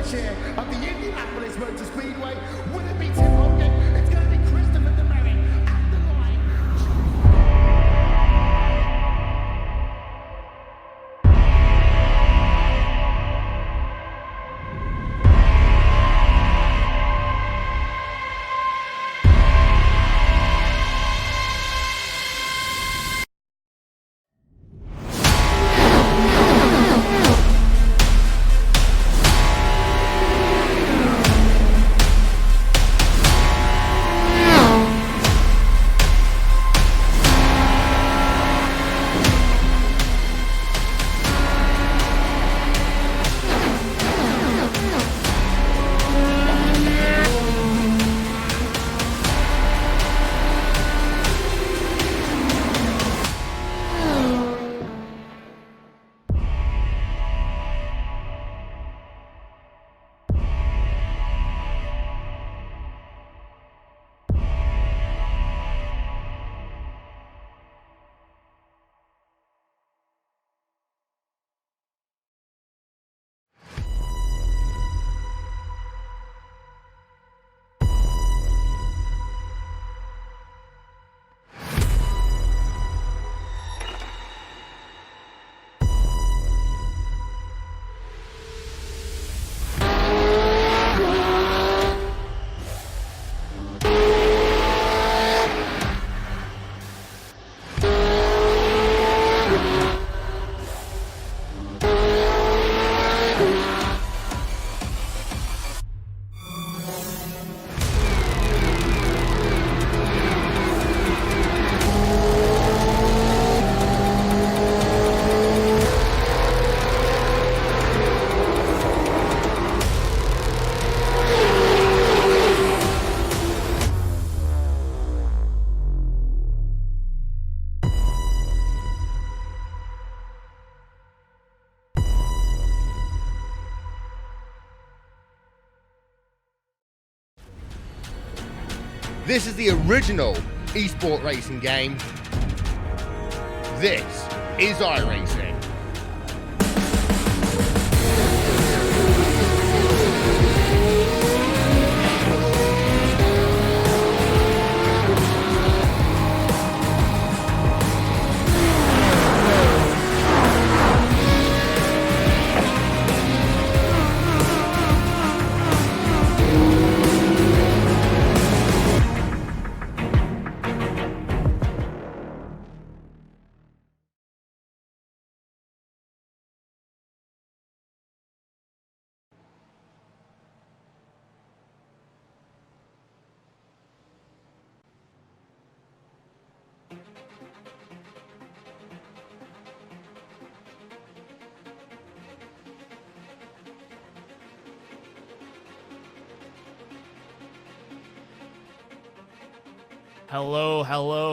chair of the Indianapolis Motor Speedway. Will it be Tim Hogan? It's going to be Christopher DeMeritt at the line. This is the original esport racing game. This is iRacing.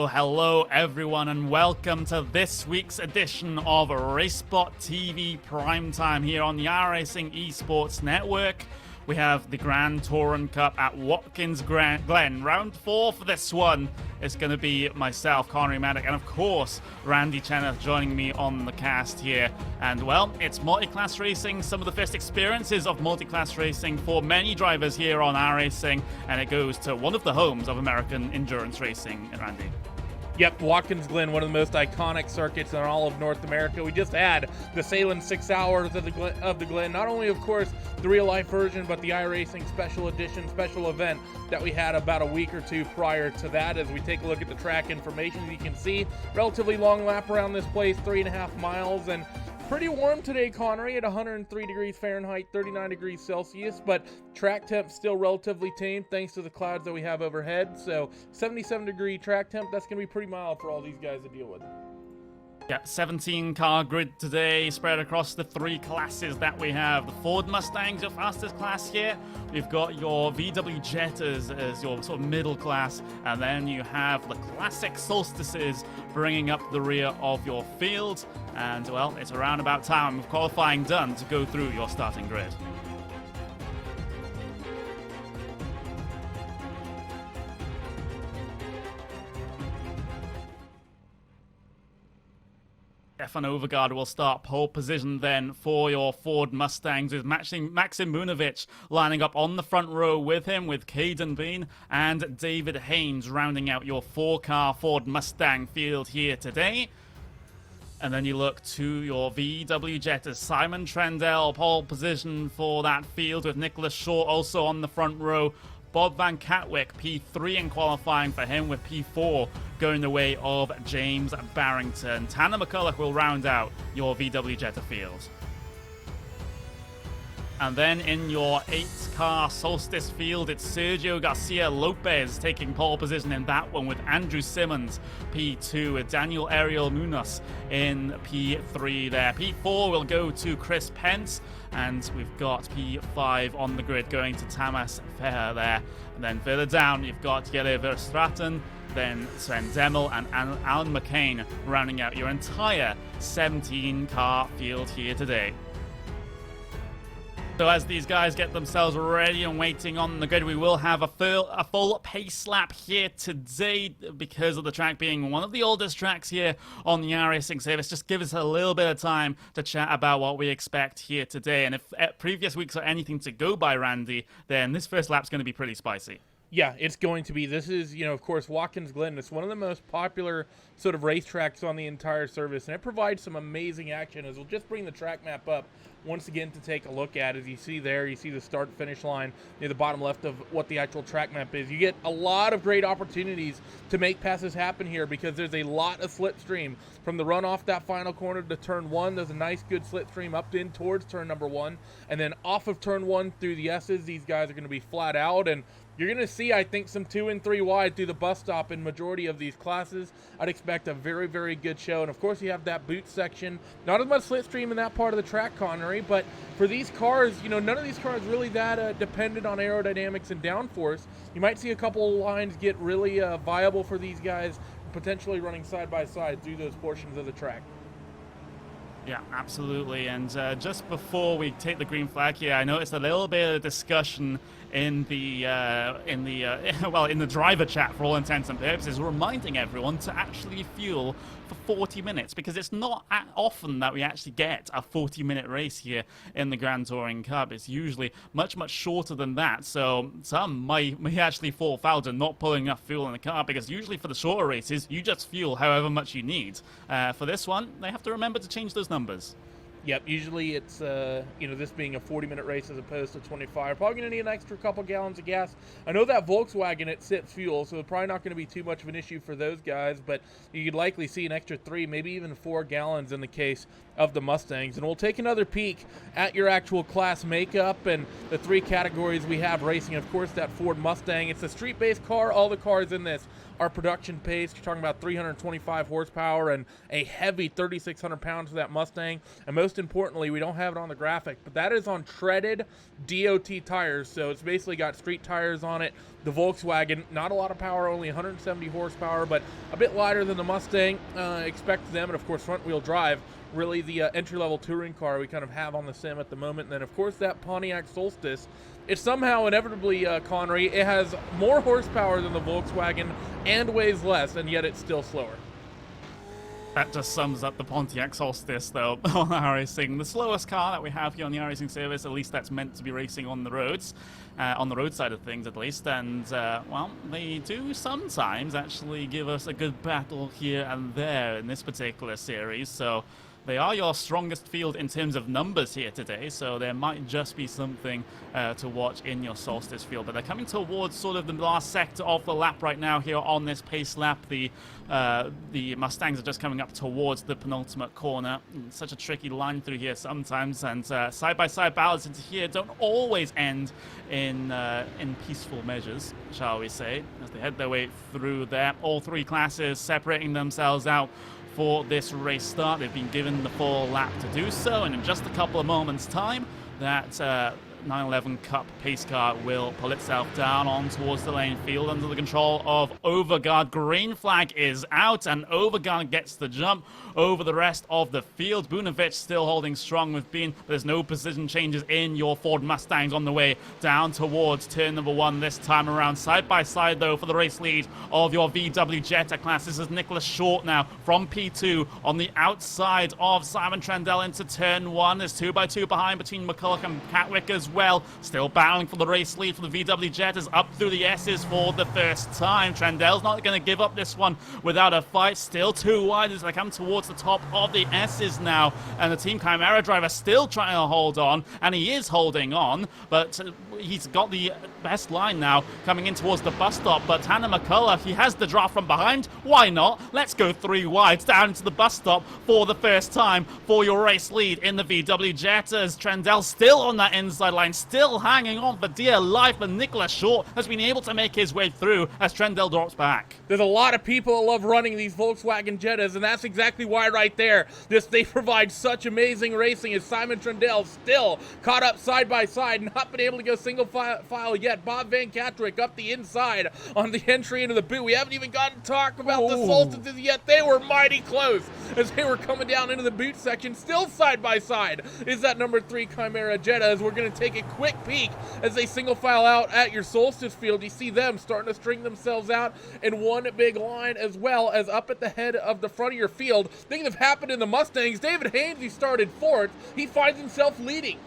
Hello everyone, and welcome to this week's edition of RaceBot TV Primetime here on the iRacing Esports Network. We have the Grand Touring Cup at Watkins Glen. Round 4 for this one. It's going to be myself, Connery Maddock, and of course, Randy Cheneth joining me on the cast here. And well, it's multiclass racing, some of the first experiences of multiclass racing for many drivers here on iRacing, and it goes to one of the homes of American endurance racing. Randy. Yep, Watkins Glen, one of the most iconic circuits in all of North America. We just had the Salem 6 Hours of the Glen. Not only, of course, the real-life version, but the iRacing special edition, special event that we had about a week or two prior to that. As we take a look at the track information, you can see relatively long lap around this place, 3.5 miles, and pretty warm today, Connery, at 103 degrees Fahrenheit, 39 degrees Celsius, but track temp still relatively tame thanks to the clouds that we have overhead. So 77-degree track temp, that's going to be pretty mild for all these guys to deal with. Yeah, 17-car grid today, spread across the 3 classes that we have. The Ford Mustang's your fastest class here. We've got your VW Jettas as your sort of middle class. And then you have the classic Solstices bringing up the rear of your field. And, well, it's around about time of qualifying done to go through your starting grid. Stefan Overgaard will start pole position then for your Ford Mustangs, with Maxim Munovic lining up on the front row with him, with Caden Bean and David Haynes rounding out your 4-car Ford Mustang field here today. And then you look to your VW Jetta, Simon Trendell pole position for that field, with Nicholas Shaw also on the front row. Bob Van Catwick, P3 in qualifying for him, with P4 going the way of James Barrington. Tanner McCulloch will round out your VW Jetta field. And then in your 8-car Solstice field, it's Sergio Garcia Lopez taking pole position in that one, with Andrew Simmons P2, with Daniel Ariel Munoz in P3 there. P4 will go to Chris Pence, and we've got P5 on the grid going to Tamas Feher there. And then further down, you've got Jelle Verstraeten, then Sven Demmel and Alan McCain rounding out your entire 17-car field here today. So as these guys get themselves ready and waiting on the grid, we will have a full pace lap here today, because of the track being one of the oldest tracks here on the iRacing service. Just give us a little bit of time to chat about what we expect here today. And if previous weeks are anything to go by, Randy, then this first lap's going to be pretty spicy. Yeah, it's going to be. This is, of course, Watkins Glen. It's one of the most popular sort of racetracks on the entire service, and it provides some amazing action. As we'll just bring the track map up once again to take a look at. As you see there, you see the start-finish line near the bottom left of what the actual track map is. You get a lot of great opportunities to make passes happen here, because there's a lot of slipstream from the run off that final corner to turn 1. There's a nice good slipstream up in towards turn number 1, and then off of turn 1 through the S's, these guys are going to be flat out, and you're going to see, I think, some 2 and 3 wide through the bus stop in majority of these classes. I'd expect a very, very good show. And, of course, you have that boot section. Not as much slipstream in that part of the track, Connery, but for these cars, none of these cars really that dependent on aerodynamics and downforce. You might see a couple of lines get really viable for these guys, potentially running side by side through those portions of the track. Yeah, absolutely. And just before we take the green flag here, I noticed a little bit of discussion in the driver chat, for all intents and purposes, reminding everyone to actually fuel for 40 minutes, because it's not often that we actually get a 40-minute race here in the Grand Touring Cup. It's usually much, much shorter than that. So some may actually fall foul to not pulling enough fuel in the car, because usually for the shorter races, you just fuel however much you need. For this one, they have to remember to change those numbers. Yep, usually it's, this being a 40-minute race as opposed to 25. Probably going to need an extra couple gallons of gas. I know that Volkswagen, it sips fuel, so it's probably not going to be too much of an issue for those guys, but you could likely see an extra 3, maybe even 4 gallons in the case of the Mustangs. And we'll take another peek at your actual class makeup and the 3 categories we have racing. Of course, that Ford Mustang, it's a street-based car. All the cars in this are production paced. You're talking about 325 horsepower and a heavy 3,600 pounds for that Mustang. And most importantly, we don't have it on the graphic, but that is on treaded DOT tires. So it's basically got street tires on it. The Volkswagen, not a lot of power, only 170 horsepower, but a bit lighter than the Mustang. Expect them, and of course front-wheel drive, really the entry-level touring car we kind of have on the sim at the moment. And then of course that Pontiac Solstice, it's somehow inevitably, Connery, it has more horsepower than the Volkswagen and weighs less, and yet it's still slower. That just sums up the Pontiac Solstice, though, on iRacing. The slowest car that we have here on the iRacing service, at least that's meant to be racing on the roads, on the road side of things at least. And, well, they do sometimes actually give us a good battle here and there in this particular series. So they are your strongest field in terms of numbers here today, so there might just be something to watch in your Solstice field. But they're coming towards sort of the last sector of the lap right now here on this pace lap. The Mustangs are just coming up towards the penultimate corner. It's such a tricky line through here sometimes, and side-by-side battles into here don't always end in peaceful measures, shall we say, as they head their way through there. All 3 classes separating themselves out for this race start. They've been given the full lap to do so, and in just a couple of moments' time, that 911 Cup pace car will pull itself down on towards the lane field under the control of Overgaard. Green flag is out, and Overgaard gets the jump over the rest of the field. Bunovic still holding strong with Bean, but there's no position changes in your Ford Mustangs on the way down towards turn number 1 this time around. Side by side, though, for the race lead of your VW Jetta class. This is Nicholas Short now from P2 on the outside of Simon Trendell into turn 1. There's 2x2 behind between McCulloch and Catwick as well. Still battling for the race lead for the VW Jettas up through the S's for the first time. Trendell's not going to give up this one without a fight. Still too wide as they come towards the top of the S's now. And the Team Chimera driver still trying to hold on, and he is holding on, but he's got the best line now coming in towards the bus stop. But Tanner McCulloch, he has the draft from behind. Why not? Let's go 3 wide down into the bus stop for the first time for your race lead in the VW Jettas. Trendell still on that inside line, still hanging on for dear life, but Nicholas Short has been able to make his way through as Trendell drops back. There's a lot of people that love running these Volkswagen Jettas, and that's exactly why right there. They provide such amazing racing as Simon Trendell still caught up side by side, not been able to go single file yet. Bob Van Catterick up the inside on the entry into the boot. We haven't even gotten to talk about the Solstices yet. They were mighty close as they were coming down into the boot section. Still side by side is that number 3 Chimera Jetta, as we're going to take a quick peek as they single file out at your Solstice field. You see them starting to string themselves out in one big line, as well as up at the head of the front of your field. Things have happened in the Mustangs. David Haynes, he started 4th. He finds himself leading.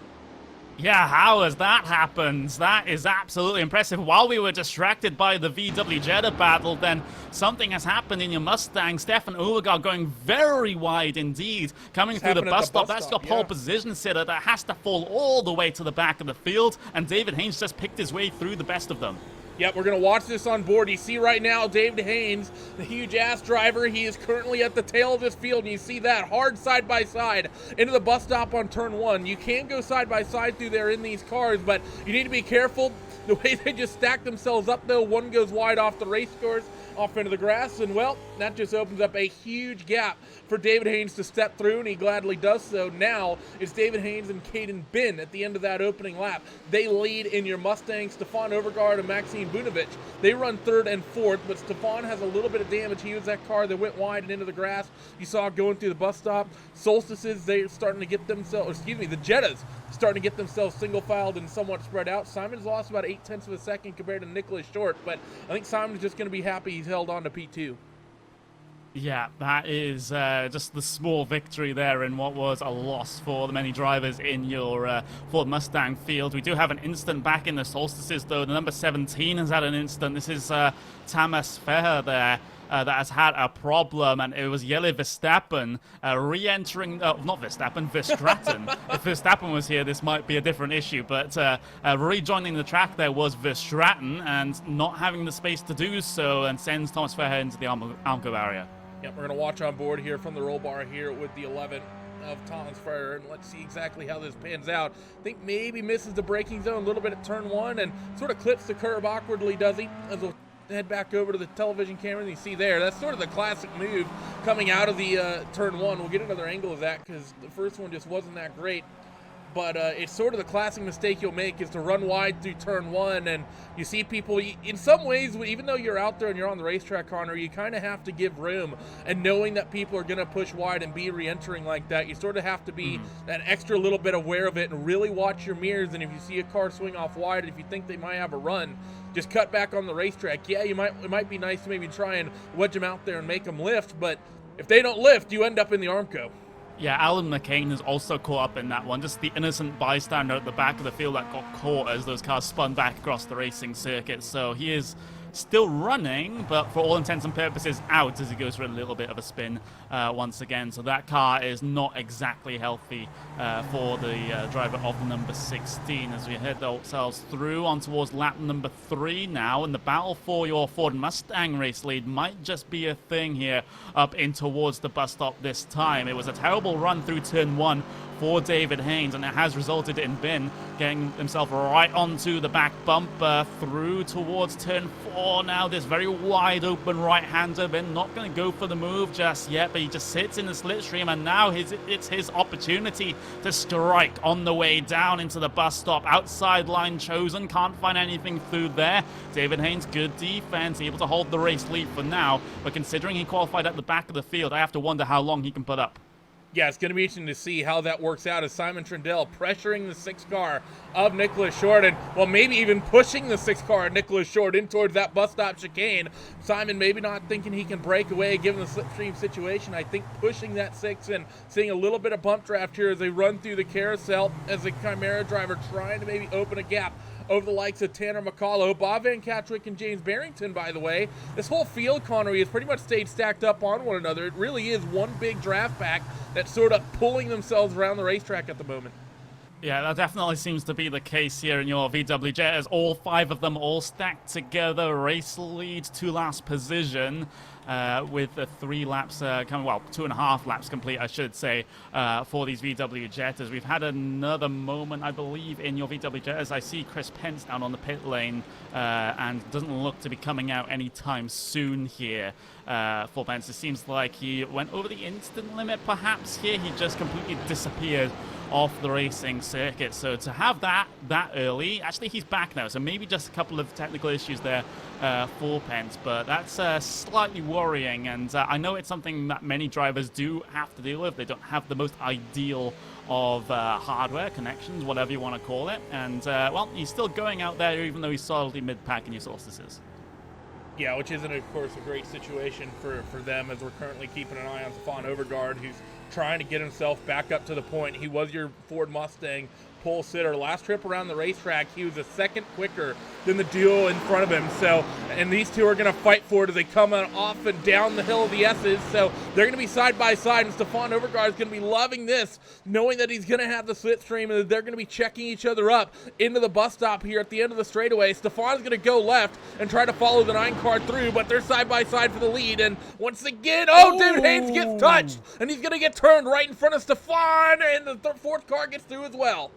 Yeah, how has that happened? That is absolutely impressive. While we were distracted by the VW Jetta battle, then something has happened in your Mustang. Stefan Overgaard going very wide indeed, coming through the bus stop. That's your pole position sitter that has to fall all the way to the back of the field, and David Haynes just picked his way through the best of them. Yep, we're going to watch this on board. You see right now David Haynes, the huge-ass driver. He is currently at the tail of this field, and you see that hard side-by-side into the bus stop on turn 1. You can go side-by-side through there in these cars, but you need to be careful. The way they just stack themselves up, though, one goes wide off the race course, off into the grass, and, well, that just opens up a huge gap for David Haynes to step through, and he gladly does so. Now it's David Haynes and Caden Bin at the end of that opening lap. They lead in your Mustang. Stefan Overgaard and Maxime Bunovic, they run 3rd and 4th, but Stefan has a little bit of damage. He was that car that went wide and into the grass. You saw going through the bus stop. Solstices, they're starting to get themselves, the Jettas starting to get themselves single-filed and somewhat spread out. Simon's lost about 0.8 of a second compared to Nicholas Short, but I think Simon's just going to be happy he's held on to P2. Yeah, that is just the small victory there in what was a loss for the many drivers in your Ford Mustang field. We do have an instant back in the Solstices, though. The number 17 has had an instant. This is Tamas Feher there. That has had a problem, and it was Jelle Verstappen re-entering, not Verstappen, Verstraeten. If Verstappen was here, this might be a different issue, but rejoining the track there was Verstraeten, and not having the space to do so, and sends Thomas Verheyen into the Armco area. Yep, we're going to watch on board here from the roll bar here with the 11 of Thomas Ferrer, and let's see exactly how this pans out. I think maybe misses the braking zone a little bit at turn 1, and sort of clips the curb awkwardly, does he? As we'll head back over to the television camera, and you see there, that's sort of the classic move coming out of the turn 1. We'll get another angle of that because the first one just wasn't that great. But it's sort of the classic mistake you'll make is to run wide through turn 1, and you see people, in some ways, even though you're out there and you're on the racetrack corner, you kind of have to give room, and knowing that people are going to push wide and be re-entering like that, you sort of have to be that extra little bit aware of it and really watch your mirrors. And if you see a car swing off wide, if you think they might have a run, just cut back on the racetrack. Yeah, it might be nice to maybe try and wedge them out there and make them lift, but if they don't lift, you end up in the Armco. Yeah, Alan McCain is also caught up in that one. Just the innocent bystander at the back of the field that got caught as those cars spun back across the racing circuit. So he is still running, but for all intents and purposes out as he goes for a little bit of a spin once again. So that car is not exactly healthy for the driver of the number 16 as we head ourselves through on towards lap number 3 now. And the battle for your Ford Mustang race lead might just be a thing here up in towards the bus stop this time. It was a terrible run through turn 1 for David Haynes, and it has resulted in Ben getting himself right onto the back bumper through towards turn 4. Now this very wide open right-hander. Ben not going to go for the move just yet, but he just sits in the slipstream, and now it's his opportunity to strike on the way down into the bus stop. Outside line chosen, can't find anything through there. David Haynes, good defense, able to hold the race lead for now, but considering he qualified at the back of the field, I have to wonder how long he can put up. Yeah, it's going to be interesting to see how that works out as Simon Trindle pressuring the 6 car of Nicholas Short, and, well, maybe even pushing the 6 car of Nicholas Short in towards that bus stop chicane. Simon maybe not thinking he can break away given the slipstream situation. I think pushing that 6 and seeing a little bit of bump draft here as they run through the carousel as the Chimera driver trying to maybe open a gap over the likes of Tanner McCullough, Bob Van Catwick, and James Barrington, by the way. This whole field, Connery, has pretty much stayed stacked up on one another. It really is one big draft pack that's sort of pulling themselves around the racetrack at the moment. Yeah, that definitely seems to be the case here in your VW Jettas. All 5 of them all stacked together. Race lead to last position with the 3 laps coming, well, 2.5 laps complete, I should say, for these VW Jettas. We've had another moment, I believe, in your VW Jettas. I see Chris Pence down on the pit lane and doesn't look to be coming out anytime soon here for Pence. It seems like he went over the instant limit, perhaps, here. He just completely disappeared off the racing circuit. So to have that early, actually he's back now, so maybe just a couple of technical issues there for Pence, but that's slightly worrying, and I know it's something that many drivers do have to deal with. They don't have the most ideal of hardware connections, whatever you want to call it, and well, he's still going out there even though he's solidly mid-pack in your Solstices. Yeah, which isn't, of course, a great situation for them, as we're currently keeping an eye on Stefan Overgaard, who's trying to get himself back up to the point. He was your Ford Mustang pole sitter. Last trip around the racetrack, he was a second quicker than the duo in front of him. So, and these two are going to fight for it as they come off and down the hill of the S's. So they're going to be side by side, and Stefan Overgaard is going to be loving this, knowing that he's going to have the slipstream and that they're going to be checking each other up into the bus stop here at the end of the straightaway. Stefan's going to go left and try to follow the 9 car through, but they're side by side for the lead. And once again, David Haynes gets touched, and he's going to get turned right in front of Stefan, and the 4th car gets through as well.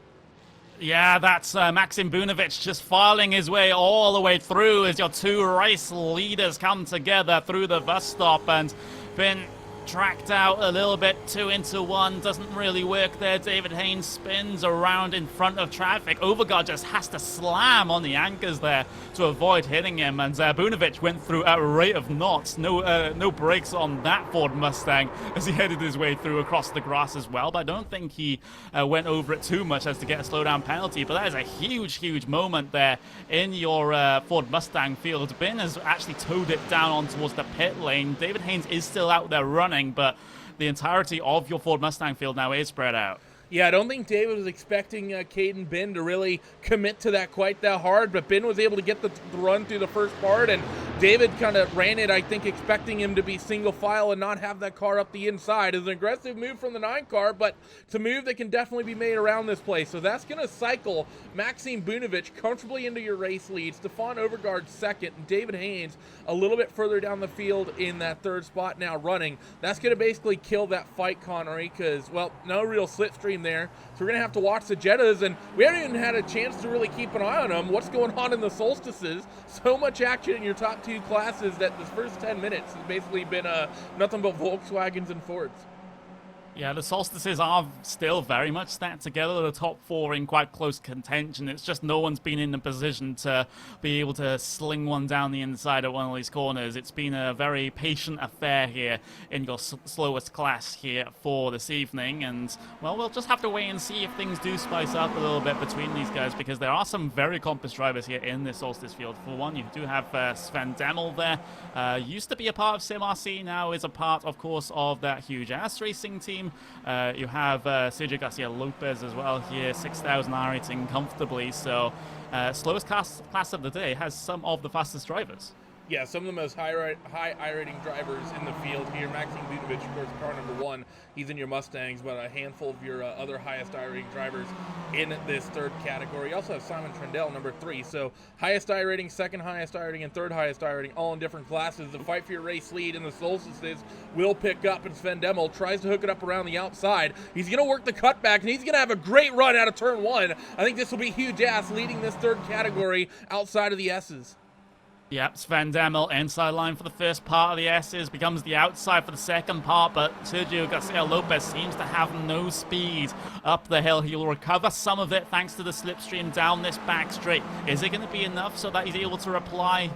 Yeah, that's Maxim Bunovic just filing his way all the way through as your 2 race leaders come together through the bus stop, and been tracked out a little bit, 2 into 1, doesn't really work there. David Haynes spins around in front of traffic. Overgaard just has to slam on the anchors there to avoid hitting him, and Bunovic went through at a rate of knots. No brakes on that Ford Mustang as he headed his way through across the grass as well, but I don't think he went over it too much as to get a slowdown penalty. But that is a huge moment there in your Ford Mustang field. Ben has actually towed it down on towards the pit lane. David Haynes is still out there running, but the entirety of your Ford Mustang field now is spread out. Yeah, I don't think David was expecting Caden Ben to really commit to that quite that hard, but Ben was able to get the run through the first part, and David kind of ran it, I think, expecting him to be single file and not have that car up the inside. It's an aggressive move from the 9 car, but it's a move that can definitely be made around this place. So that's going to cycle Maxim Bunovic comfortably into your race lead, Stefan Overgaard 2nd, and David Haynes a little bit further down the field in that 3rd spot now running. That's going to basically kill that fight, Connery, because, well, no real slipstream there. So we're going to have to watch the Jettas, and we haven't even had a chance to really keep an eye on them. What's going on in the Solstices? So much action in your top 2 classes that this first 10 minutes has basically been nothing but Volkswagens and Fords. Yeah, the Solstices are still very much stacked together. The top 4 in quite close contention. It's just no one's been in a position to be able to sling one down the inside at one of these corners. It's been a very patient affair here in your slowest class here for this evening. And, well, we'll just have to wait and see if things do spice up a little bit between these guys, because there are some very accomplished drivers here in this Solstice field. For one, you do have Sven Demmel there. Used to be a part of SimRC, now is a part, of course, of that huge iRacing team. You have Sergio Garcia Lopez as well here, 6,000 iRacing comfortably. So slowest class of the day has some of the fastest drivers. Yeah, some of the most high I-rating drivers in the field here. Maxime Butovic, of course, car number 1. He's in your Mustangs, but a handful of your other highest I-rating drivers in this third category. You also have Simon Trendell, number 3. So highest I-rating, second highest I-rating, and third highest I-rating, all in different classes. The fight for your race lead in the Solstices will pick up, and Sven Demmel tries to hook it up around the outside. He's going to work the cutback, and he's going to have a great run out of turn 1. I think this will be huge ass leading this third category outside of the S's. Yep, Sven Demmel inside line for the first part of the S's, becomes the outside for the second part, but Sergio Garcia Lopez seems to have no speed up the hill. He'll recover some of it thanks to the slipstream down this back straight. Is it going to be enough so that he's able to reply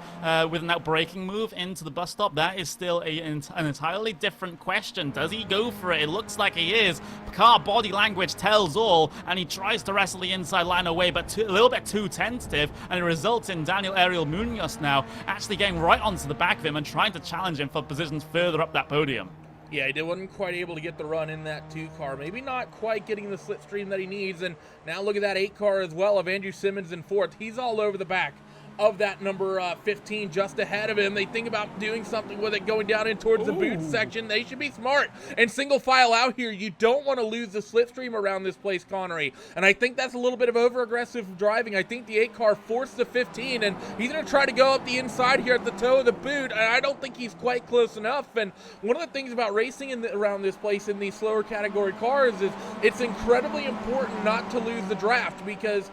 with an outbraking move into the bus stop? That is still an entirely different question. Does he go for it? It looks like he is. Car body language tells all, and he tries to wrestle the inside line away, but a little bit too tentative, and it results in Daniel Ariel Munoz now actually getting right onto the back of him and trying to challenge him for positions further up that podium. Yeah, he wasn't quite able to get the run in that 2 car. Maybe not quite getting the slipstream that he needs. And now look at that 8 car as well of Andrew Simmons in 4th. He's all over the back of that number 15 just ahead of him. They think about doing something with it going down in towards the boot section. They should be smart and single file out here. You don't want to lose the slipstream around this place, Connery. And I think that's a little bit of over-aggressive driving. I think the 8 car forced the 15, and he's going to try to go up the inside here at the toe of the boot. And I don't think he's quite close enough. And one of the things about racing around this place in these slower category cars is it's incredibly important not to lose the draft, because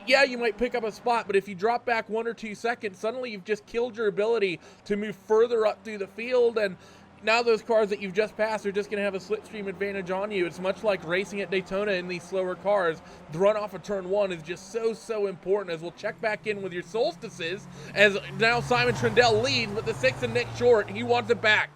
you might pick up a spot, but if you drop back 1 or 2 seconds, suddenly you've just killed your ability to move further up through the field, and now those cars that you've just passed are just going to have a slipstream advantage on you. It's much like racing at Daytona in these slower cars. The run off of turn 1 is just so important, as we'll check back in with your Solstices, as now Simon Trendell leads, but the 6 and Nick Short, he wants it back.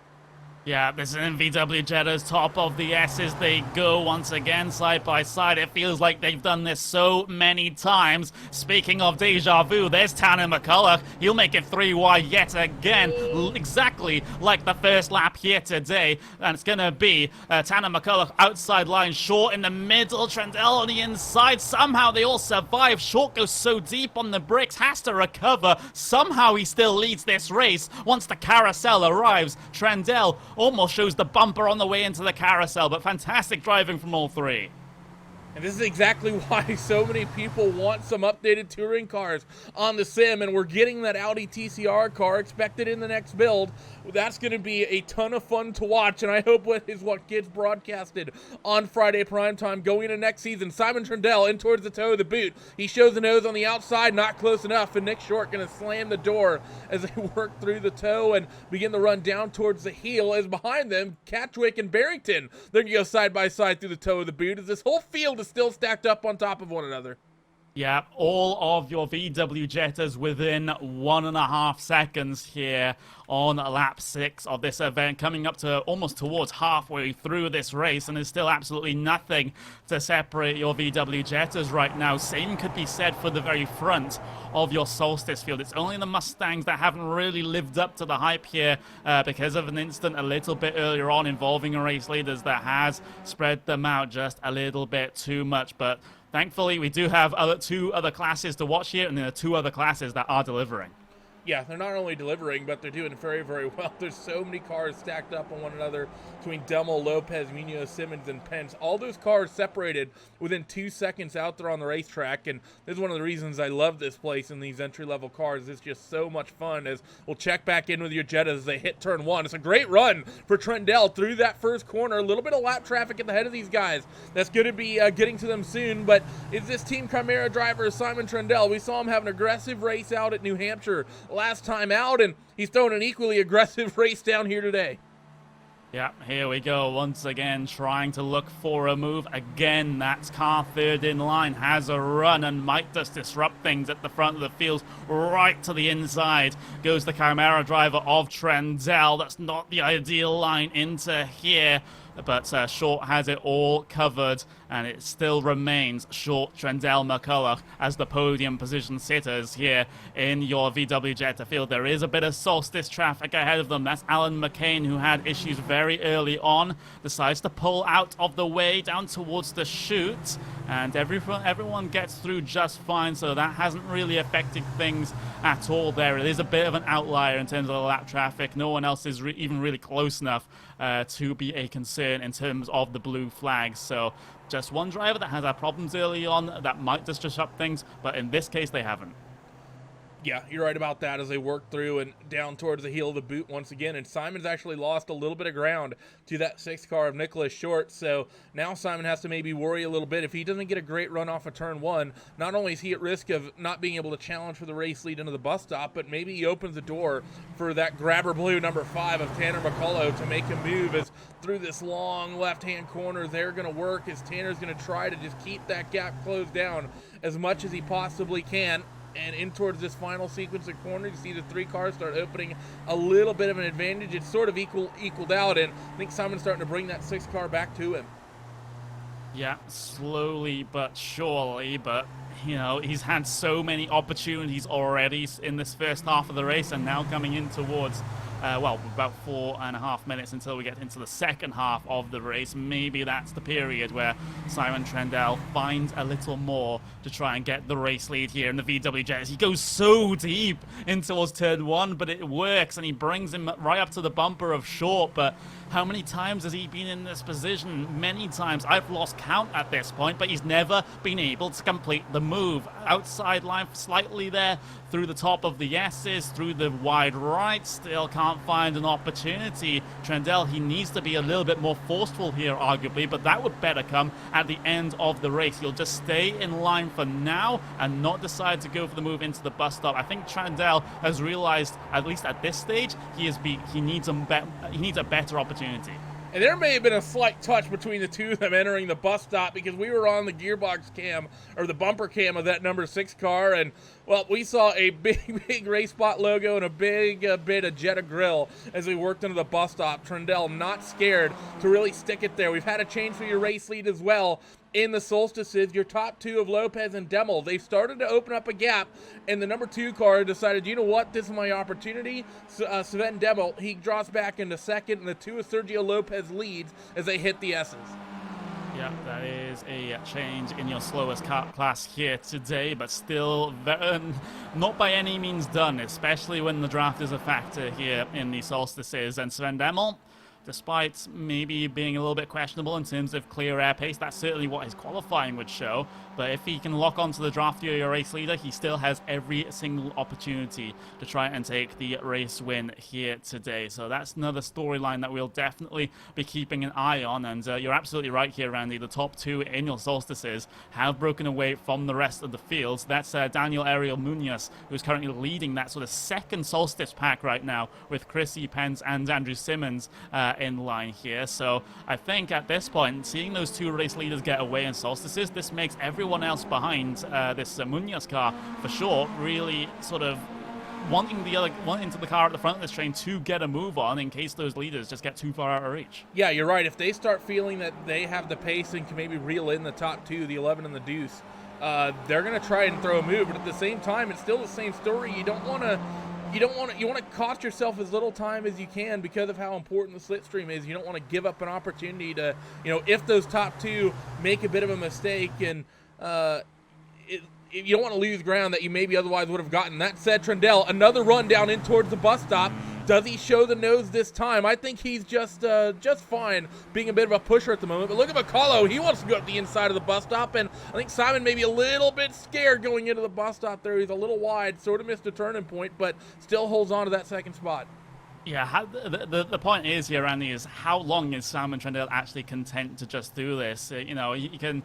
Yeah, this is in VW Jetta's top of the S's. They go once again side by side. It feels like they've done this so many times. Speaking of deja vu, there's Tanner McCulloch. He'll make it 3 wide yet again, exactly like the first lap here today. And it's going to be Tanner McCulloch outside line, Short in the middle, Trendell on the inside. Somehow they all survive. Short goes so deep on the bricks, has to recover. Somehow he still leads this race. Once the carousel arrives, Trendell almost shows the bumper on the way into the carousel, but fantastic driving from all 3. And this is exactly why so many people want some updated touring cars on the sim, and we're getting that Audi TCR car expected in the next build. That's going to be a ton of fun to watch, and I hope what gets broadcasted on Friday primetime going into next season. Simon Trendell in towards the toe of the boot. He shows the nose on the outside, not close enough, and Nick Short going to slam the door as they work through the toe and begin the run down towards the heel, as behind them, Catchwick and Barrington, they're going to go side by side through the toe of the boot, as this whole field is still stacked up on top of one another. Yeah, all of your VW Jettas within 1.5 seconds here on lap 6 of this event, coming up to almost towards halfway through this race, and there's still absolutely nothing to separate your VW Jettas right now. Same could be said for the very front of your Solstice field. It's only the Mustangs that haven't really lived up to the hype here because of an incident a little bit earlier on involving a race leaders that has spread them out just a little bit too much. But thankfully, we do have 2 other classes to watch here, and there are 2 other classes that are delivering. Yeah, they're not only delivering, but they're doing very well. There's so many cars stacked up on one another between Demmel, Lopez, Munoz, Simmons, and Pence. All those cars separated within 2 seconds out there on the racetrack, and this is one of the reasons I love this place and these entry-level cars. It's just so much fun, as we'll check back in with your Jettas as they hit turn 1. It's a great run for Trendell through that first corner. A little bit of lap traffic at the head of these guys. That's going to be getting to them soon, but is this Team Chimera driver, Simon Trendell? We saw him have an aggressive race out at New Hampshire last time out, and he's throwing an equally aggressive race down here today. Yeah, here we go once again, trying to look for a move. Again, that car third in line has a run and might just disrupt things at the front of the field. Right to the inside goes the Chimera driver of Trendell. That's not the ideal line into here. but Short has it all covered, and it still remains Short, Trendell, McCulloch as the podium position sitters here in your VW Jetta field. There is a bit of Solstice traffic ahead of them. That's Alan McCain, who had issues very early on, decides to pull out of the way down towards the chute, and everyone gets through just fine, so that hasn't really affected things at all there. It is a bit of an outlier in terms of the lap traffic. No one else is even really close enough to be a concern in terms of the blue flags. So just one driver that has had problems early on that might just disrupt things, but in this case they haven't. Yeah, you're right about that as they work through and down towards the heel of the boot once again. And Simon's actually lost a little bit of ground to that 6th car of Nicholas Short. So now Simon has to maybe worry a little bit. If he doesn't get a great run off of turn 1, not only is he at risk of not being able to challenge for the race lead into the bus stop, but maybe he opens the door for that grabber blue number 5 of Tanner McCullough to make a move as through this long left-hand corner. They're going to work as Tanner's going to try to just keep that gap closed down as much as he possibly can. And in towards this final sequence of corners, you see the 3 cars start opening a little bit of an advantage. It's sort of equaled out, and I think Simon's starting to bring that 6th car back to him. Yeah, slowly but surely, but you know, he's had so many opportunities already in this first half of the race, and now coming in towards about 4.5 minutes until we get into the second half of the race. Maybe that's the period where Simon Trendell finds a little more to try and get the race lead here in the VW Jetta. He goes so deep in towards turn 1, but it works, and he brings him right up to the bumper of Short. But how many times has he been in this position? Many times. I've lost count at this point, but he's never been able to complete the move. Outside line slightly there, through the top of the S's, through the wide right, still can't find an opportunity. Trendell, he needs to be a little bit more forceful here, arguably, but that would better come at the end of the race. He'll just stay in line for now and not decide to go for the move into the bus stop. I think Trendell has realized, at least at this stage, he needs a better opportunity. And there may have been a slight touch between the two of them entering the bus stop, because we were on the gearbox cam, or the bumper cam of that number 6 car, and, well, we saw a big Race Spot logo and a big bit of Jetta grill as we worked into the bus stop. Trendell not scared to really stick it there. We've had a change for your race lead as well. In the Solstices, your top 2 of Lopez and Demel, they've started to open up a gap, and the number 2 car decided, you know what, this is my opportunity. Sven Demel, he drops back into second, and the 2 of Sergio Lopez leads as they hit the S's. Yeah, that is a change in your slowest car class here today, but still not by any means done, especially when the draft is a factor here in the Solstices. And Sven Demel, despite maybe being a little bit questionable in terms of clear air pace, that's certainly what his qualifying would show. But if he can lock onto the draft year race leader, he still has every single opportunity to try and take the race win here today. So that's another storyline that we'll definitely be keeping an eye on. And you're absolutely right here, Randy. The top 2 in your Solstices have broken away from the rest of the fields. That's Daniel Ariel Munoz, who's currently leading that sort of second Solstice pack right now, with Chrissy Pence and Andrew Simmons in line here. So I think at this point, seeing those 2 race leaders get away in Solstices, this makes everyone else behind this Munoz car for sure really sort of wanting to the car at the front of this train to get a move on in case those leaders just get too far out of reach. Yeah, you're right. If they start feeling that they have the pace and can maybe reel in the top 2, the 11 and the deuce, they're going to try and throw a move. But at the same time, it's still the same story. You want to cost yourself as little time as you can because of how important the slipstream is. You don't want to give up an opportunity to, if those top 2 make a bit of a mistake, and you don't want to lose ground that you maybe otherwise would have gotten. That said, Trendell, another run down in towards the bus stop. Does he show the nose this time? I think he's just fine being a bit of a pusher at the moment. But look at McCullough. He wants to go up the inside of the bus stop, and I think Simon may be a little bit scared going into the bus stop there. He's a little wide, sort of missed a turning point, but still holds on to that second spot. Yeah, the point is here, Randy, is how long is Simon Trendell actually content to just do this? He can...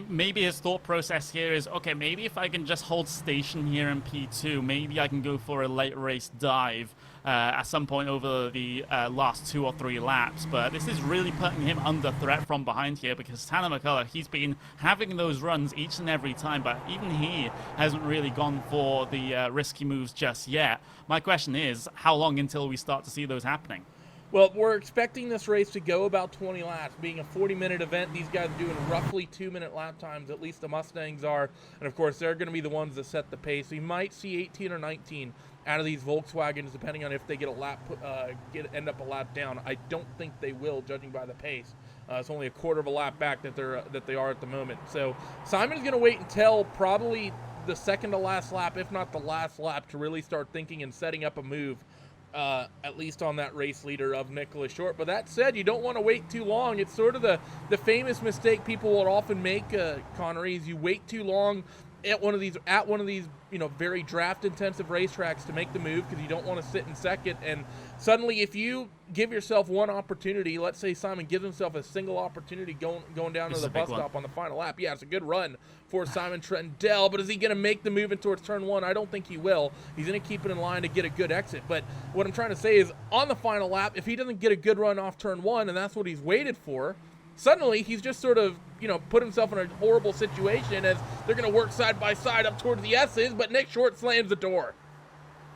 Maybe his thought process here is, okay, maybe if I can just hold station here in P2, maybe I can go for a late race dive at some point over the last 2 or 3 laps. But this is really putting him under threat from behind here, because Tanner McCullough, he's been having those runs each and every time, but even he hasn't really gone for the risky moves just yet. My question is, how long until we start to see those happening? Well, we're expecting this race to go about 20 laps. Being a 40-minute event, these guys are doing roughly 2-minute lap times, at least the Mustangs are. And, of course, they're going to be the ones that set the pace. We might see 18 or 19 out of these Volkswagens, depending on if they get a lap, end up a lap down. I don't think they will, judging by the pace. It's only a quarter of a lap back that they are at the moment. So Simon's going to wait until probably the second to last lap, if not the last lap, to really start thinking and setting up a move. At least on that race leader of Nicholas Short. But that said, you don't want to wait too long. It's sort of the famous mistake people will often make, Connery, is you wait too long at one of these very draft intensive racetracks to make the move because you don't want to sit in second. And suddenly, if you give yourself one opportunity, let's say Simon gives himself a single opportunity going down to the bus stop on the final lap. Yeah, it's a good run for Simon Trendell, but is he going to make the move in towards turn one? I don't think he will. He's going to keep it in line to get a good exit. But what I'm trying to say is, on the final lap, if he doesn't get a good run off turn one, and that's what he's waited for, suddenly he's just sort of, put himself in a horrible situation as they're going to work side by side up towards the S's, but Nick Short slams the door.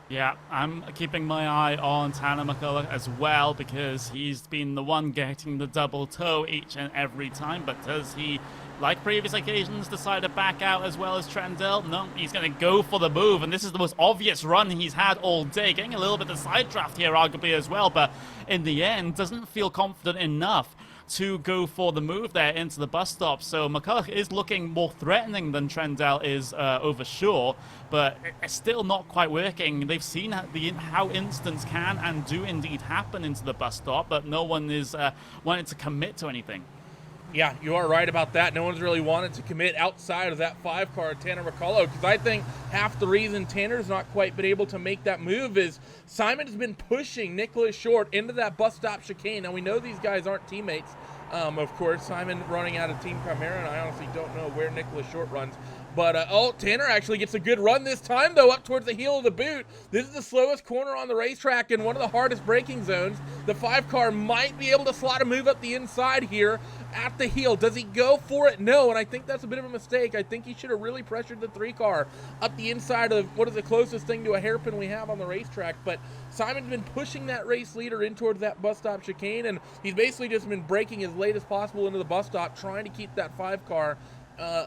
Yeah, I'm keeping my eye on Tanner McCullough as well because he's been the one getting the double toe each and every time. But does he, like previous occasions, decide to back out as well as Trendell? No, he's going to go for the move. And this is the most obvious run he's had all day. Getting a little bit of side draft here, arguably, as well. But in the end, doesn't feel confident enough to go for the move there into the bus stop. So McCullough is looking more threatening than Trendell is over sure, but it's still not quite working. They've seen how instants can and do indeed happen into the bus stop, but no one is wanting to commit to anything. Yeah, you are right about that. No one's really wanted to commit outside of that 5-car, Tanner McCullough, because I think half the reason Tanner's not quite been able to make that move is Simon has been pushing Nicholas Short into that bus stop chicane. Now, we know these guys aren't teammates. Of course, Simon running out of Team Chimera, and I honestly don't know where Nicholas Short runs. But, Tanner actually gets a good run this time, though, up towards the heel of the boot. This is the slowest corner on the racetrack and one of the hardest braking zones. The 5-car might be able to slot a move up the inside here at the heel. Does he go for it? No, and I think that's a bit of a mistake. I think he should have really pressured the 3-car up the inside of what is the closest thing to a hairpin we have on the racetrack. But Simon's been pushing that race leader in towards that bus stop chicane, and he's basically just been braking as late as possible into the bus stop, trying to keep that 5-car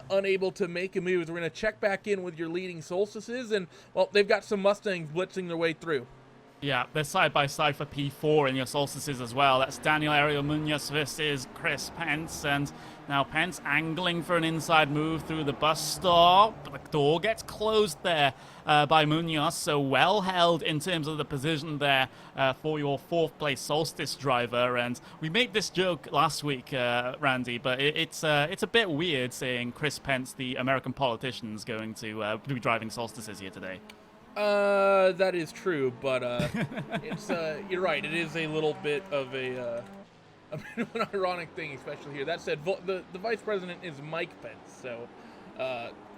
unable to make a move. We're going to check back in with your leading Solstices, and, well, they've got some Mustangs blitzing their way through. Yeah, they're side-by-side for P4 in your Solstices as well. That's Daniel Ariel Munoz versus Chris Pence, and now Pence angling for an inside move through the bus stop. The door gets closed there by Munoz, so well held in terms of the position there for your 4th place Solstice driver. And we made this joke last week, Randy, but it's a bit weird seeing Chris Pence, the American politician, is going to be driving Solstices here today. That is true, but it's you're right. It is a little bit of a bit of an ironic thing, especially here. That said, the vice president is Mike Pence, so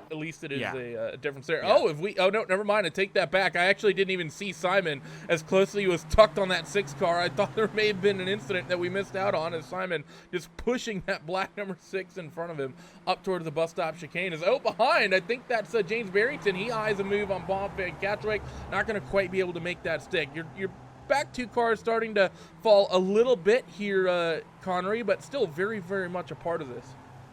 at least it is a difference there. Yeah. Oh no, never mind. I take that back. I actually didn't even see Simon as closely he was tucked on that 6-car. I thought there may have been an incident that we missed out on as Simon just pushing that black number 6 in front of him up towards the bus stop chicane. Is behind. I think that's James Barrington. He eyes a move on Bob Van Catwick. Not going to quite be able to make that stick. You're back 2 cars starting to fall a little bit here, Connery, but still very, very much a part of this.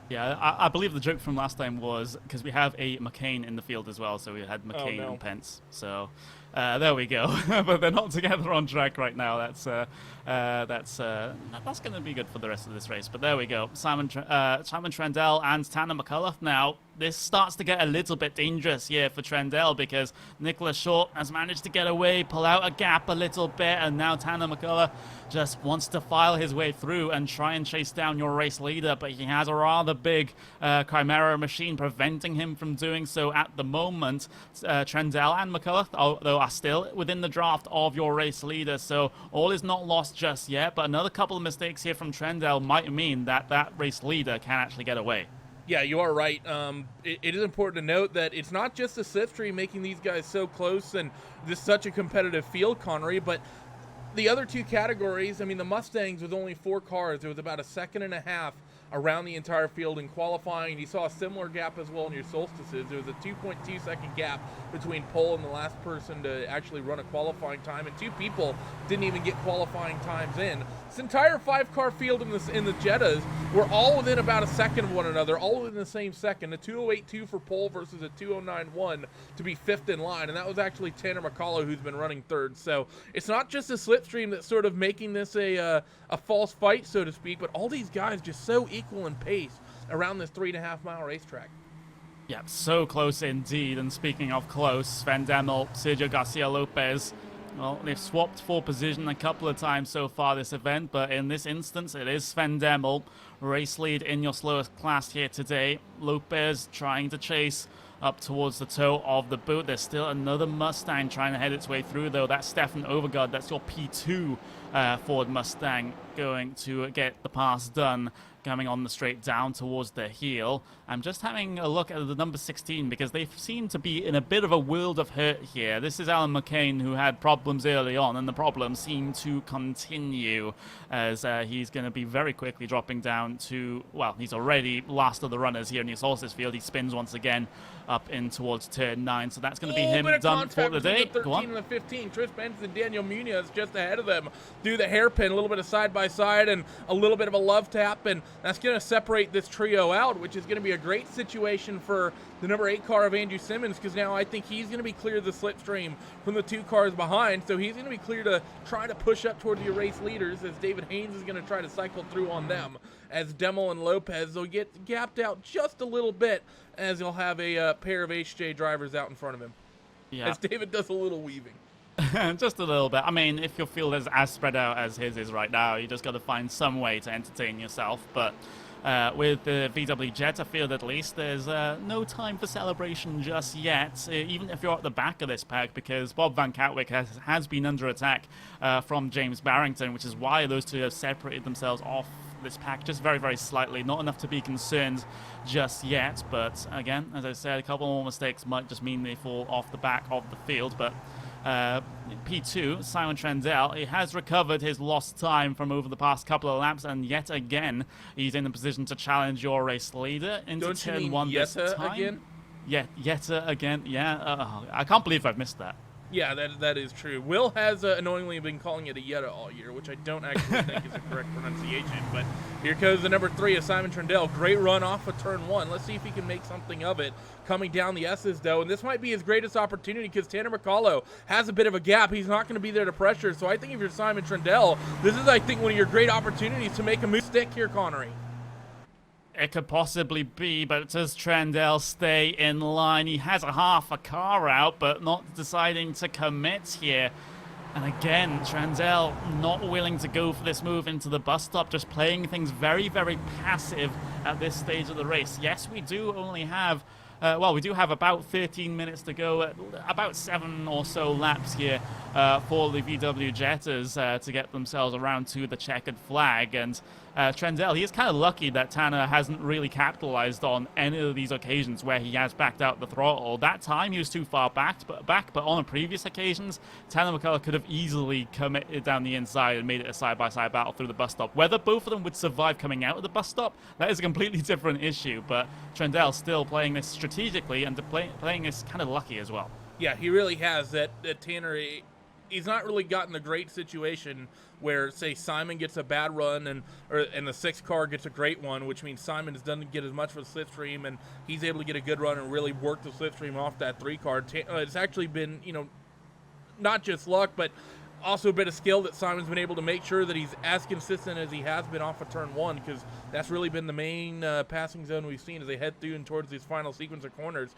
Yeah, I believe the joke from last time was because we have a McCain in the field as well, so we had McCain and Pence. So there we go. But they're not together on track right now. That's going to be good for the rest of this race. But there we go. Simon Trendell and Tanner McCullough. Now, this starts to get a little bit dangerous here for Trendell because Nicholas Short has managed to get away, pull out a gap a little bit, and now Tanner McCullough just wants to file his way through and try and chase down your race leader, but he has a rather big Chimera machine preventing him from doing so at the moment. Trendell and McCullough, although, are still within the draft of your race leader, so all is not lost just yet, but another couple of mistakes here from Trendell might mean that race leader can actually get away. Yeah, you are right. It is important to note that it's not just the slipstream making these guys so close and this such a competitive field, Connery, but the other 2 categories, I mean, the Mustangs with only 4 cars, there was about a second and a half around the entire field in qualifying. You saw a similar gap as well in your Solstices. There was a 2.2 second gap between pole and the last person to actually run a qualifying time, and 2 people didn't even get qualifying times in. This entire 5-car field in the Jettas were all within about a second of one another, all within the same second. A 2:08.2 for pole versus a 2:09.1 to be 5th in line, and that was actually Tanner McCullough who's been running 3rd. So it's not just a slipstream that's sort of making this a false fight, so to speak, but all these guys just so equal in pace around this 3.5-mile racetrack. Yeah, so close indeed. And speaking of close, Sven Demmel, Sergio Garcia Lopez, well, they've swapped for position a couple of times so far this event, but in this instance, it is Sven Demmel, race lead in your slowest class here today. Lopez trying to chase up towards the toe of the boot. There's still another Mustang trying to head its way through, though. That's Stefan Overgaard. That's your P2 Ford Mustang going to get the pass done, coming on the straight down towards the heel. I'm just having a look at the number 16 because they seem to be in a bit of a world of hurt here. This is Alan McCain, who had problems early on, and the problems seem to continue as he's going to be very quickly dropping down to, well, he's already last of the runners here in the Solstice field. He spins once again up in towards turn 9, so that's going to be him done for the day. The 13 and the 15. Tris Benson and Daniel Munoz just ahead of them. Do the hairpin, a little bit of side-by-side and a little bit of a love tap, and that's going to separate this trio out, which is going to be a great situation for the number 8 car of Andrew Simmons, because now I think he's going to be clear of the slipstream from the 2 cars behind, so he's going to be clear to try to push up toward the race leaders, as David Haynes is going to try to cycle through on them. As Demmel and Lopez, they'll get gapped out just a little bit, as he'll have a pair of HJ drivers out in front of him. Yeah. As David does a little weaving. Just a little bit. I mean, if your field is as spread out as his is right now, you just got to find some way to entertain yourself. But with the VW Jetta field, at least, there's no time for celebration just yet, even if you're at the back of this pack, because Bob Van Katwick has been under attack from James Barrington, which is why those two have separated themselves off this pack just very, very slightly. Not enough to be concerned just yet, but again, as I said, a couple more mistakes might just mean they fall off the back of the field. But P2, Simon Trendell, he has recovered his lost time from over the past couple of laps, and yet again, he's in a position to challenge your race leader into turn 1 this time. Again? Yeah, Jetta again. Yeah, I can't believe I've missed that. Yeah, that is true. Will has annoyingly been calling it a Jetta all year, which I don't actually think is a correct pronunciation. But here goes the number 3 of Simon Trendell. Great run off of turn 1. Let's see if he can make something of it. Coming down the S's, though, and this might be his greatest opportunity because Tanner McCullough has a bit of a gap. He's not going to be there to pressure. So I think if you're Simon Trendell, this is, I think, one of your great opportunities to make a move stick here, Connery. It could possibly be, but does Trendell stay in line? He has a half a car out, but not deciding to commit here. And again, Trendell not willing to go for this move into the bus stop, just playing things very, very passive at this stage of the race. Yes, we do only have we do have about 13 minutes to go, about 7 or so laps here for the VW Jettas to get themselves around to the checkered flag. And Trendell, he is kind of lucky that Tanner hasn't really capitalized on any of these occasions where he has backed out the throttle. That time he was too far back, but on previous occasions, Tanner McCullough could have easily committed down the inside and made it a side-by-side battle through the bus stop. Whether both of them would survive coming out of the bus stop, that is a completely different issue, but Trendell still playing this strategically and playing this kind of lucky as well. Yeah, he really has. That Tanner, he's not really gotten a great situation where, say, Simon gets a bad run and the 6 car gets a great one, which means Simon doesn't get as much of a slipstream and he's able to get a good run and really work the slipstream off that 3 car. It's actually been, not just luck, but also a bit of skill that Simon's been able to make sure that he's as consistent as he has been off of turn 1, because that's really been the main passing zone we've seen as they head through and towards these final sequence of corners.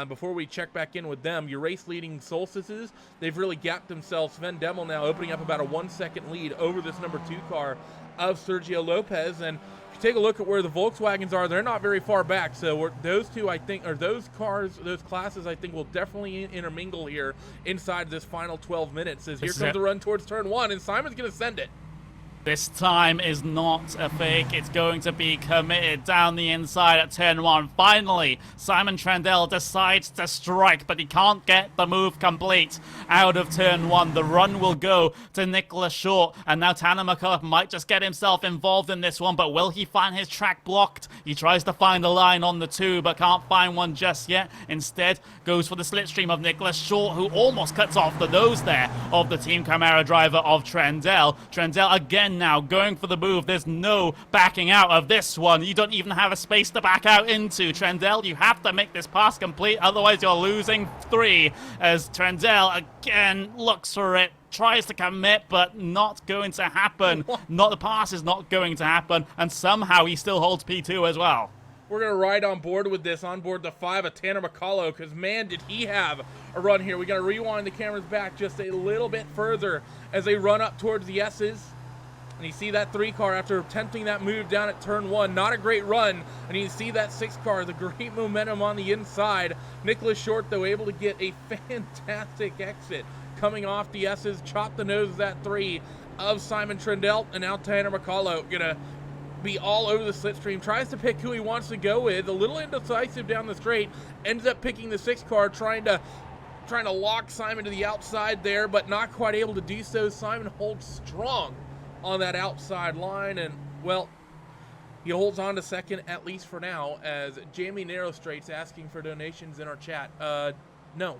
Before we check back in with them, your race-leading Solstices, they've really gapped themselves. Sven Demmel now opening up about a 1-second lead over this number 2 car of Sergio Lopez. And if you take a look at where the Volkswagens are, they're not very far back. So those two, I think, or those cars, those classes, I think, will definitely intermingle here inside this final 12 minutes. As here comes the run towards turn 1, and Simon's going to send it. This time is not a fake. It's going to be committed down the inside at turn 1. Finally, Simon Trendell decides to strike, but he can't get the move complete out of turn 1. The run will go to Nicholas Short, and now Tanner McCullough might just get himself involved in this one, but will he find his track blocked? He tries to find a line on the 2, but can't find one just yet. Instead, goes for the slipstream of Nicholas Short, who almost cuts off the nose there of the Team Chimera driver of Trendell. Trendell again now going for the move. There's no backing out of this one. You don't even have a space to back out into. Trendell, you have to make this pass complete, otherwise you're losing 3, as Trendell again looks for it, tries to commit, but not going to happen. The pass is not going to happen, and somehow he still holds P2 as well. We're going to ride on board with this, on board the 5 of Tanner McCullough, because, man, did he have a run here. We got to rewind the cameras back just a little bit further as they run up towards the S's. And you see that 3 car after attempting that move down at turn 1. Not a great run. And you see that 6 car, the great momentum on the inside. Nicholas Short, though, able to get a fantastic exit coming off the S's. Chop the nose of that 3 of Simon Trendell. And now Tanner McCullough going to be all over the slipstream. Tries to pick who he wants to go with. A little indecisive down the straight. Ends up picking the 6 car, trying to lock Simon to the outside there, but not quite able to do so. Simon holds strong on that outside line, and, well, he holds on to second, at least for now, as Jamie Narrow Straight's asking for donations in our chat. No.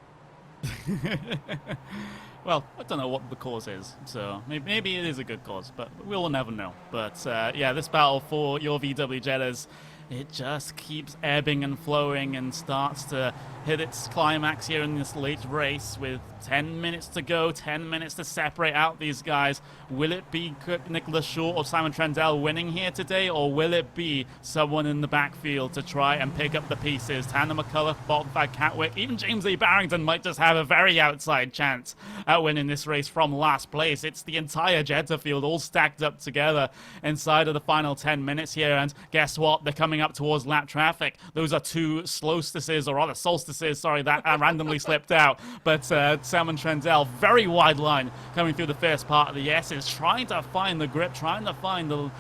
Well, I don't know what the cause is, so maybe it is a good cause, but we'll never know. But yeah, this battle for your VW Jettas, it just keeps ebbing and flowing and starts to hit its climax here in this late race with 10 minutes to go, 10 minutes to separate out these guys. Will it be Nicholas Short or Simon Trendell winning here today, or will it be someone in the backfield to try and pick up the pieces? Tanner McCullough, Volkswagen Catwick, even James A. Barrington might just have a very outside chance at winning this race from last place. It's the entire Jetta field all stacked up together inside of the final 10 minutes here, and guess what? They're coming up towards lap traffic. Those are 2 Solstices, or rather Solstices, sorry, that randomly slipped out. But Simon Trendell, very wide line coming through the first part of the S's, trying to find the grip, trying to find the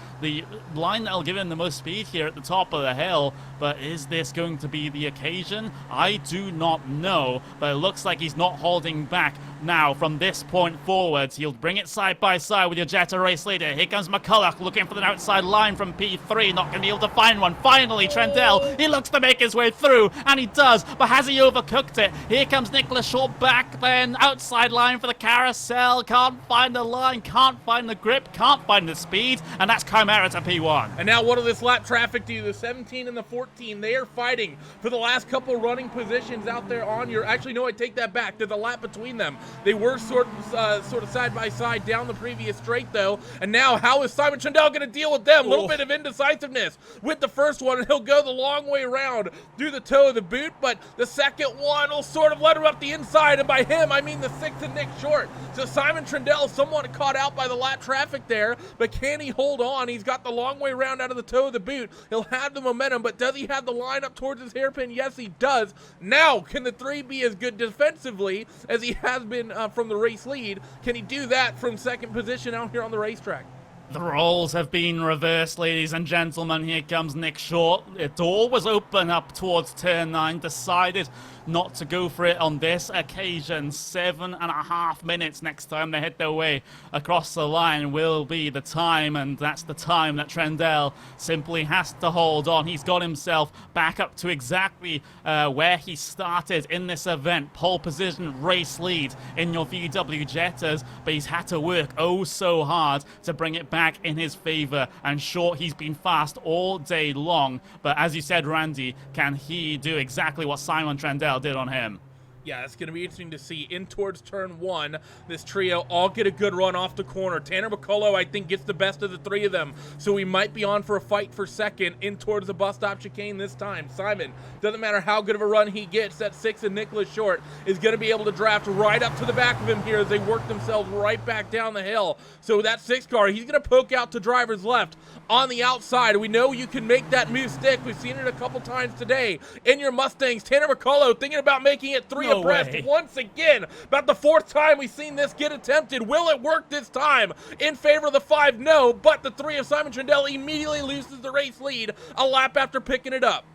line that'll give him the most speed here at the top of the hill. But is this going to be the occasion? I do not know, but it looks like he's not holding back. Now, from this point forwards, he'll bring it side by side with your Jetta race leader. Here comes McCullough looking for the outside line from P3, not going to be able to find one. Finally, Trendell, he looks to make his way through, and he does, but has he overcooked it? Here comes Nicholas Short back then, outside line for the carousel, can't find the line, can't find the grip, can't find the speed, and that's Chimera to P1. And now what will this lap traffic do? The 17 and the 14, they are fighting for the last couple running positions out there on your, actually no, I take that back, there's a lap between them. They were sort of side by side down the previous straight though, and now how is Simon Trendell going to deal with them? A little bit of indecisiveness with the first one, and he'll go the long way around through the toe of the boot, but the second one will sort of let him up the inside, and by him I mean the 6 and Nick Short. So Simon Trendell somewhat caught out by the lap traffic there, but can he hold on? He's got the long way around out of the toe of the boot. He'll have the momentum, but does he have the line up towards his hairpin? Yes, he does. Now, can the 3 be as good defensively as he has been from the race lead? Can he do that from second position out here on the racetrack? The roles have been reversed, ladies and gentlemen. Here comes Nick Short. The door was open up towards turn 9. Decided not to go for it on this occasion. 7.5 minutes next time they hit their way across the line will be the time, and that's the time that Trendell simply has to hold on. He's got himself back up to exactly where he started in this event. Pole position, race lead in your VW Jettas, but he's had to work oh so hard to bring it back in his favor. And Short, he's been fast all day long, but as you said, Randy, can he do exactly what Simon Trendell did on him? Yeah, it's going to be interesting to see in towards turn 1. This trio all get a good run off the corner. Tanner McCullough, I think, gets the best of the 3 of them. So we might be on for a fight for second in towards the bus stop chicane this time. Simon, doesn't matter how good of a run he gets, that 6 and Nicholas Short is going to be able to draft right up to the back of him here as they work themselves right back down the hill. So that 6 car, he's going to poke out to driver's left on the outside. We know you can make that move stick. We've seen it a couple times today in your Mustangs. Tanner McCullough thinking about making it 3 No abreast way. once again. About the 4th time we've seen this get attempted. Will it work this time in favor of the 5? No, but the 3 of Simon Trudell immediately loses the race lead a lap after picking it up.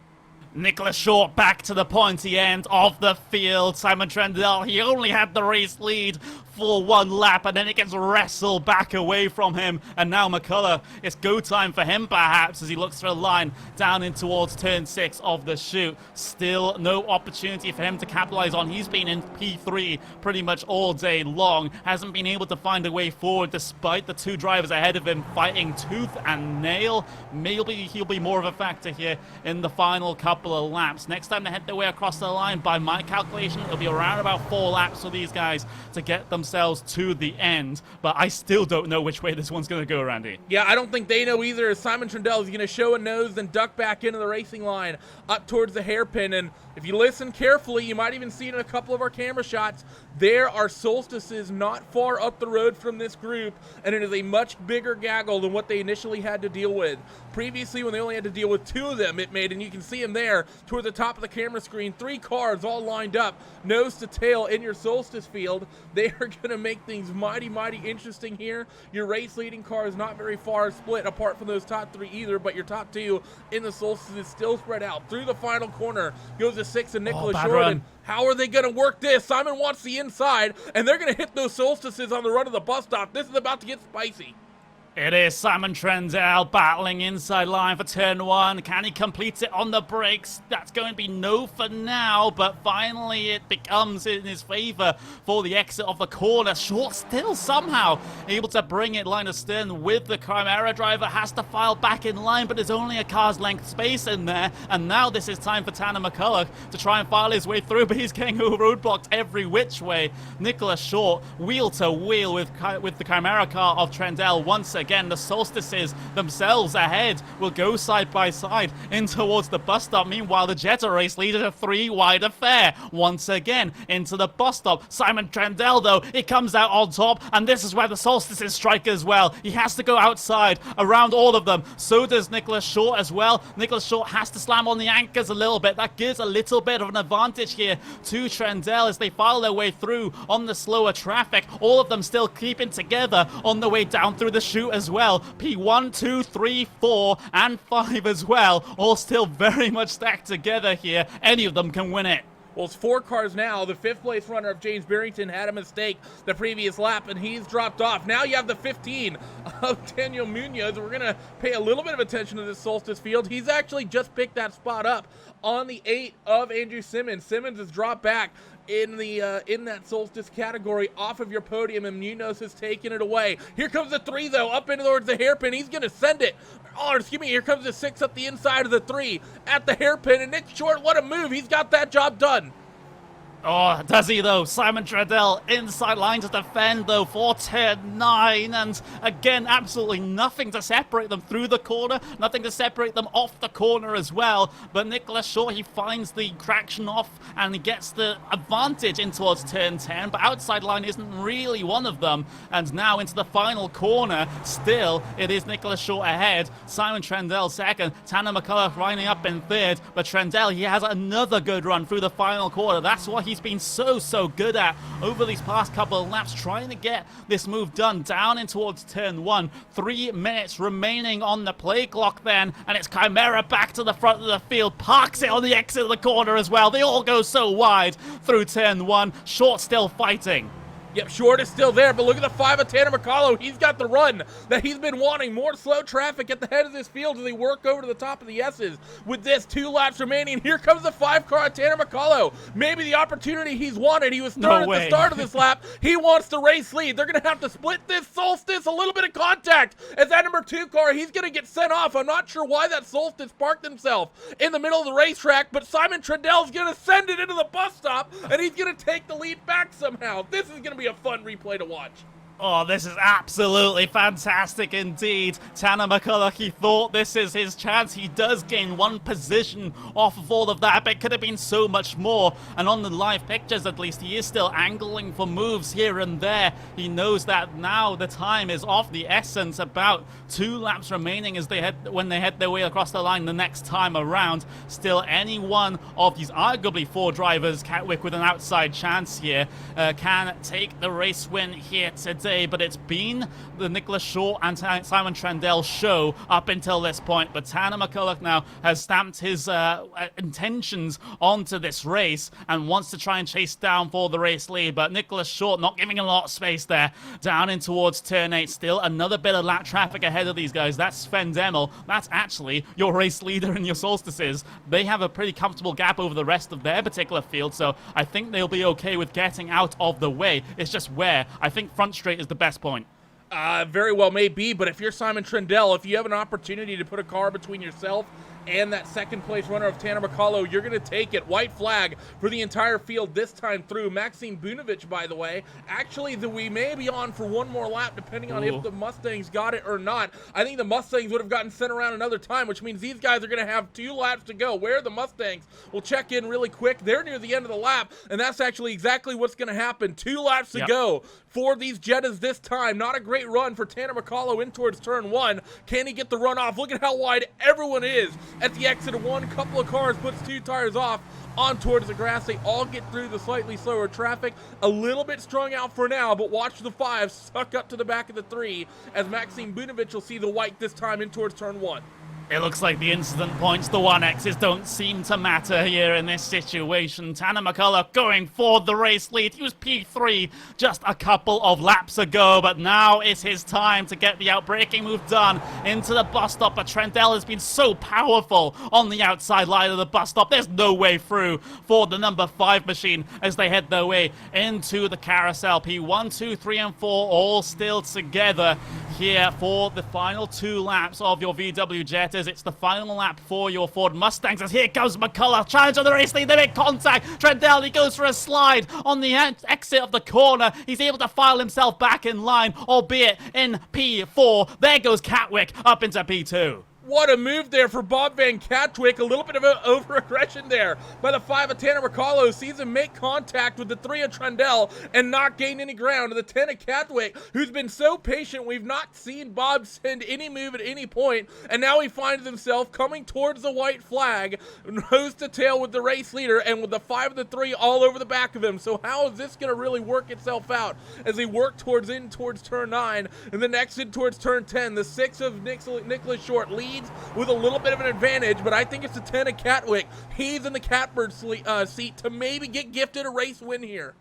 Nicholas Short back to the pointy end of the field. Simon Trudell, he only had the race lead for 1 lap, and then it gets wrestled back away from him. And now McCullough, it's go time for him perhaps as he looks for a line down in towards turn 6 of the chute. Still no opportunity for him to capitalize on. He's been in P3 pretty much all day long. Hasn't been able to find a way forward despite the 2 drivers ahead of him fighting tooth and nail. Maybe he'll be more of a factor here in the final couple of laps. Next time they head their way across the line, by my calculation, it'll be around about 4 laps for these guys to get themselves to the end. But I still don't know which way this one's going to go, Randy. Yeah, I don't think they know either. Simon Trudell is going to show a nose and duck back into the racing line up towards the hairpin. And if you listen carefully, you might even see it in a couple of our camera shots. There are Solstices not far up the road from this group, and it is a much bigger gaggle than what they initially had to deal with. Previously, when they only had to deal with 2 of them, it made, and you can see them there toward the top of the camera screen, 3 cars all lined up, nose to tail in your Solstice field. They are going to make things mighty, mighty interesting here. Your race leading car is not very far split apart from those top 3 either, but your top 2 in the Solstice is still spread out. Through the final corner goes the 6 of Nicholas Jordan. How are they going to work this? Simon wants the inside, and they're going to hit those Solstices on the run of the bus stop. This is about to get spicy. It is Simon Trudell battling inside line for turn 1. Can he complete it on the brakes? That's going to be no for now, but finally it becomes in his favor for the exit of the corner. Short still somehow able to bring it line astern with the Chimera driver. Has to file back in line, but there's only a car's length space in there. And now this is time for Tanner McCullough to try and file his way through, but he's getting roadblocked every which way. Nicholas Short wheel to wheel with the Chimera car of Trudell once again. The Solstices themselves ahead will go side by side in towards the bus stop. Meanwhile, the Jetta race leader a 3-wide affair once again into the bus stop. Simon Trudell, though, it comes out on top, and this is where the Solstices strike as well. He has to go outside around all of them. So does Nicholas Short as well. Nicholas Short has to slam on the anchors a little bit. That gives a little bit of an advantage here to Trudell as they file their way through on the slower traffic. All of them still keeping together on the way down through the chute as well. P1, 2, 3, 4, and 5 as well. All still very much stacked together here. Any of them can win it. Well, it's 4 cars now. The 5th place runner of James Barrington had a mistake the previous lap, and he's dropped off. Now you have the 15 of Daniel Munoz. We're going to pay a little bit of attention to this Solstice field. He's actually just picked that spot up on the 8 of Andrew Simmons. Simmons has dropped back in that Solstice category off of your podium, and Munoz has taken it away. Here comes the 3, though, up into towards the hairpin. He's going to send it. Oh, excuse me, here comes the 6 up the inside of the 3 at the hairpin, and Nick Short, what a move. He's got that job done. Oh, does he though? Simon Trudell inside line to defend though for turn 9, and again absolutely nothing to separate them through the corner, nothing to separate them off the corner as well. But Nicholas Short, he finds the traction off and he gets the advantage in towards turn 10, but outside line isn't really one of them. And now into the final corner, still it is Nicholas Short ahead, Simon Trudell second, Tanner McCullough lining up in 3rd, but Trudell, he has another good run through the final quarter. That's what he's been so good at over these past couple of laps, trying to get this move done down in towards turn 1. 3 minutes remaining on the play clock then, and it's Chimera back to the front of the field, parks it on the exit of the corner as well. They all go so wide through turn 1. Short still fighting. Yep, Short is still there, but look at the 5 of Tanner McCullough. He's got the run that he's been wanting. More slow traffic at the head of this field as they work over to the top of the S's. With this, 2 laps remaining, here comes the 5 car of Tanner McCullough. Maybe the opportunity he's wanted. He was third at the start of this lap. He wants the race lead. They're going to have to split this Solstice. A little bit of contact as that number 2 car, he's going to get sent off. I'm not sure why that Solstice parked himself in the middle of the racetrack, but Simon Trudell's going to send it into the bus stop, and he's going to take the lead back somehow. This is going to be a fun replay to watch. Oh, this is absolutely fantastic indeed. Tanner McCulloch, he thought this is his chance. He does gain one position off of all of that, but it could have been so much more. And on the live pictures, at least, he is still angling for moves here and there. He knows that now the time is of the essence. About 2 laps remaining as when they head their way across the line the next time around. Still, any one of these arguably 4 drivers, Catwick with an outside chance here, can take the race win here today. But it's been the Nicholas Short and Simon Trendell show up until this point. But Tanner McCulloch now has stamped his intentions onto this race and wants to try and chase down for the race lead. But Nicholas Short not giving a lot of space there. Down in towards turn 8. Still another bit of lap traffic ahead of these guys. That's Sven Demmel. That's actually your race leader in your Solstices. They have a pretty comfortable gap over the rest of their particular field. So I think they'll be okay with getting out of the way. It's just where I think front straight is the best point. Very well may be, but if you're Simon Trendell, if you have an opportunity to put a car between yourself and that second place runner of Tanner McCulloch, you're going to take it. White flag for the entire field this time through. Maxime Bunovich, by the way, actually, we may be on for one more lap depending on if the Mustangs got it or not. I think the Mustangs would have gotten sent around another time, which means these guys are going to have 2 laps to go. Where are the Mustangs? We'll check in really quick. They're near the end of the lap, and that's actually exactly what's going to happen. 2 laps to go for these Jettas this time. Not a great run for Tanner McCulloch in towards turn 1. Can he get the run off? Look at how wide everyone is at the exit of 1. Couple of cars puts 2 tires off on towards the grass. They all get through the slightly slower traffic. A little bit strung out for now, but watch the 5 suck up to the back of the 3 as Maxime Bunovich will see the white this time in towards turn 1. It looks like the incident points, the 1Xs don't seem to matter here in this situation. Tanner McCulloch going for the race lead. He was P3 just a couple of laps ago, but now is his time to get the outbraking move done into the bus stop. But Trendell has been so powerful on the outside line of the bus stop. There's no way through for the number 5 machine as they head their way into the carousel. P1, 2, 3, and 4 all still together here for the final 2 laps of your VW Jetta. It's the final lap for your Ford Mustangs as here comes McCulloch, challenge on the race lead, they make contact. Trendell, he goes for a slide on the exit of the corner. He's able to file himself back in line, albeit in P4. There goes Catwick up into P2. What a move there for Bob Van Catwick. A little bit of an over-aggression there by the 5 of Tanner McCulloch. Sees him make contact with the 3 of Trendell and not gain any ground. The 10 of Catwick, who's been so patient, we've not seen Bob send any move at any point, and now he finds himself coming towards the white flag, nose to tail with the race leader, and with the 5 of the 3 all over the back of him. So how is this going to really work itself out as they work towards turn 9, and then exit towards turn 10? The 6 of Nicholas Short leads with a little bit of an advantage, but I think it's the 10 of Catwick. He's in the catbird seat to maybe get gifted a race win here.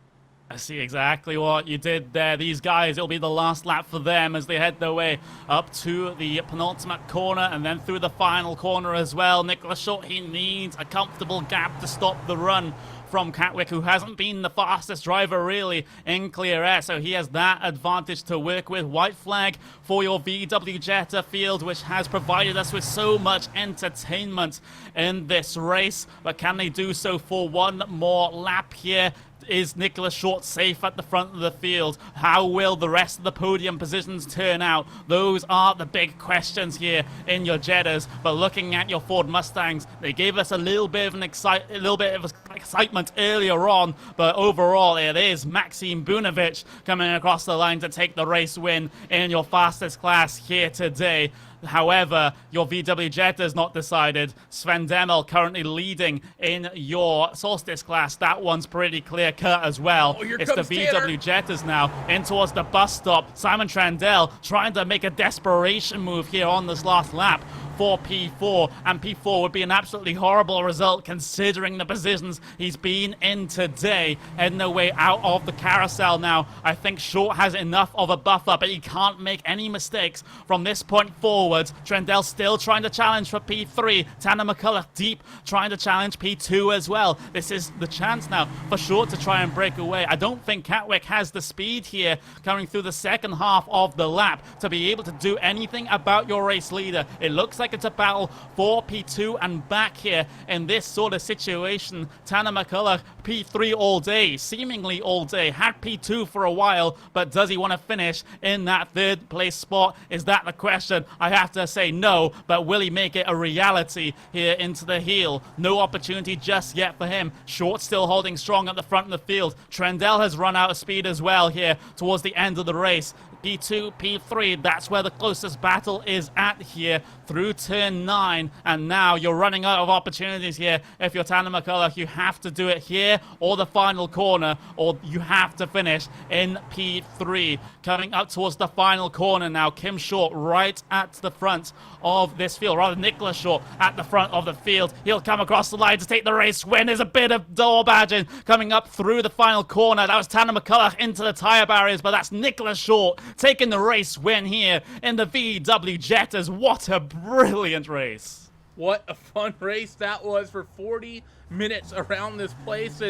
I see exactly what you did there. These guys, it'll be the last lap for them as they head their way up to the penultimate corner and then through the final corner as well. Nicholas Short, he needs a comfortable gap to stop the run from Catwick, who hasn't been the fastest driver really in clear air, so he has that advantage to work with. White flag for your VW Jetta field, which has provided us with so much entertainment in this race, but can they do so for one more lap here? Is Nicholas Short safe at the front of the field? How will the rest of the podium positions turn out? Those are the big questions here in your Jettas. But looking at your Ford Mustangs, they gave us a little bit of excitement earlier on. But overall, it is Maxime Bunovich coming across the line to take the race win in your fastest class here today. However, your VW Jetta is not decided. Sven Demmel currently leading in your Solstice class. That one's pretty clear cut as well. It's the VW Jettas now in towards the bus stop. Simon Trendell trying to make a desperation move here on this last lap for P4, and P4 would be an absolutely horrible result considering the positions he's been in today. Heading their way out of the carousel now. I think Short has enough of a buffer, but he can't make any mistakes from this point forward. forwards. Trendell still trying to challenge for P3. Tanner McCullough deep trying to challenge P2 as well. This is the chance now for Short to try and break away. I don't think Catwick has the speed here coming through the second half of the lap to be able to do anything about your race leader. It looks like it's a battle for P2 and back here in this sort of situation. Tanner McCullough, P3 all day, seemingly all day, had P2 for a while, but does he want to finish in that third place spot? Is that the question? I have to say no, but will he make it a reality here into the heel? No opportunity just yet for him. Short still holding strong at the front of the field. Trendell has run out of speed as well here towards the end of the race. P2, P3, that's where the closest battle is at here through turn 9, and now you're running out of opportunities here. If you're Tanner McCullough, you have to do it here or the final corner, or you have to finish in P3. Coming up towards the final corner now, Kim Short right at the front of this field, rather Nicholas Short at the front of the field. He'll come across the line to take the race win. There's a bit of door badging coming up through the final corner. That was Tanner McCullough into the tyre barriers, but that's Nicholas Short taking the race win here in the VW Jettas. What a brilliant race. What a fun race that was for 40 minutes around this place.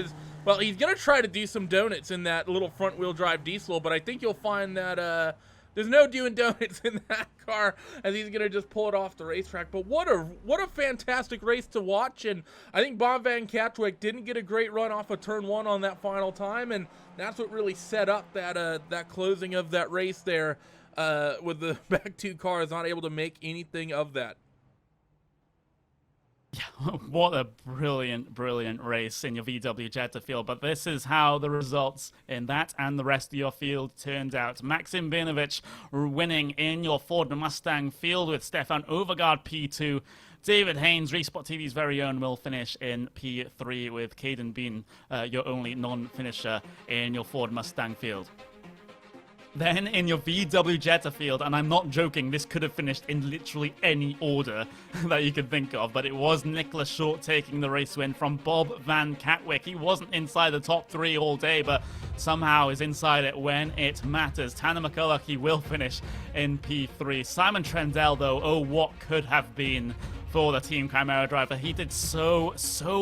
Well, he's going to try to do some donuts in that little front-wheel drive diesel, but I think you'll find that there's no doing donuts in that car, as he's going to just pull it off the racetrack. But what a fantastic race to watch, and I think Bob Van Katwijk didn't get a great run off of turn 1 on that final time, and that's what really set up that closing of that race there, with the back two cars not able to make anything of that. Yeah, what a brilliant, brilliant race in your VW Jetta field. But this is how the results in that and the rest of your field turned out. Maxim Vinovich winning in your Ford Mustang field with Stefan Overgaard P2. David Haynes, Resport TV's very own, will finish in P3 with Caden Bean, your only non-finisher in your Ford Mustang field. Then in your VW Jetta field, and I'm not joking, this could have finished in literally any order that you could think of, but it was Nicholas Short taking the race win from Bob Van Katwijk. He wasn't inside the top 3 all day, but somehow is inside it when it matters. Tanner McCullough, he will finish in P3. Simon Trendell, though, oh, what could have been for the Team Chimera driver. He did so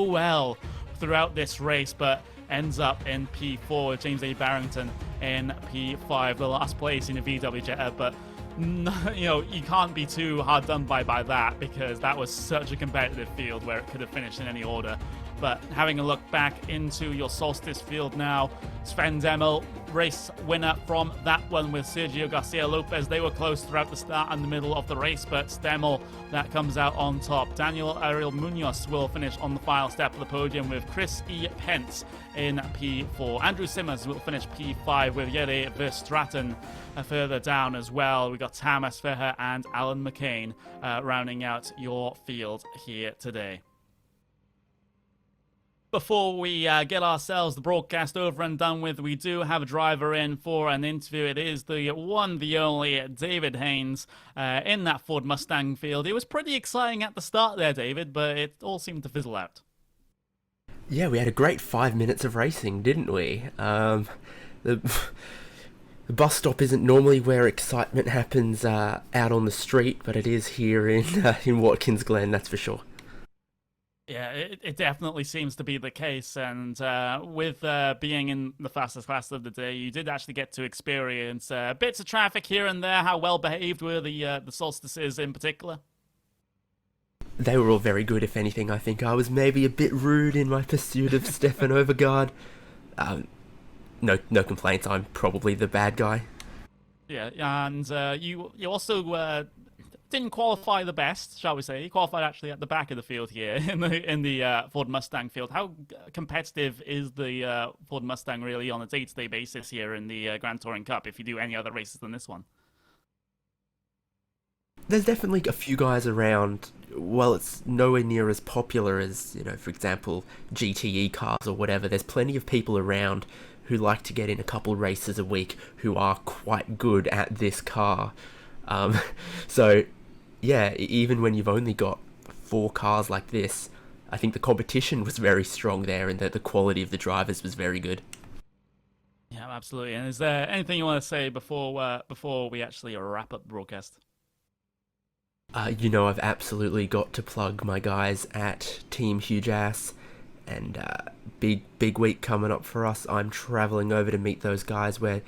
well throughout this race, but ends up in P4 with James A. Barrington in P5, the last place in the VW Jetta. But you can't be too hard done by that, because that was such a competitive field where it could have finished in any order. But having a look back into your Solstice field now, Sven Demmel, race winner from that one with Sergio Garcia Lopez. They were close throughout the start and the middle of the race, but Demmel, that comes out on top. Daniel Ariel Munoz will finish on the final step of the podium with Chris E. Pence in P4. Andrew Simmers will finish P5 with Jere Verstraeten further down as well. We got Thomas Verher and Alan McCain rounding out your field here today. Before we get ourselves the broadcast over and done with, we do have a driver in for an interview. It is the one, the only David Haynes in that Ford Mustang field. It was pretty exciting at the start there, David, but it all seemed to fizzle out. Yeah, we had a great 5 minutes of racing, didn't we? The bus stop isn't normally where excitement happens out on the street, but it is here in Watkins Glen, that's for sure. Yeah, it definitely seems to be the case, and with being in the fastest class of the day, you did actually get to experience bits of traffic here and there. How well behaved were the Solstices in particular? They were all very good, if anything. I think I was maybe a bit rude in my pursuit of Stefan Overgaard. No complaints, I'm probably the bad guy. Yeah, and you also didn't qualify the best, shall we say. He qualified actually at the back of the field here in the Ford Mustang field. How competitive is the Ford Mustang really on a day-to-day basis here in the Grand Touring Cup, if you do any other races than this one? There's definitely a few guys around. Well, it's nowhere near as popular as, for example, GTE cars or whatever. There's plenty of people around who like to get in a couple races a week who are quite good at this car. So, yeah, even when you've only got 4 cars like this, I think the competition was very strong there, and that the quality of the drivers was very good. Yeah, absolutely. And is there anything you want to say before we actually wrap up the broadcast? I've absolutely got to plug my guys at Team Huge Ass, and big week coming up for us. I'm traveling over to meet those guys. We're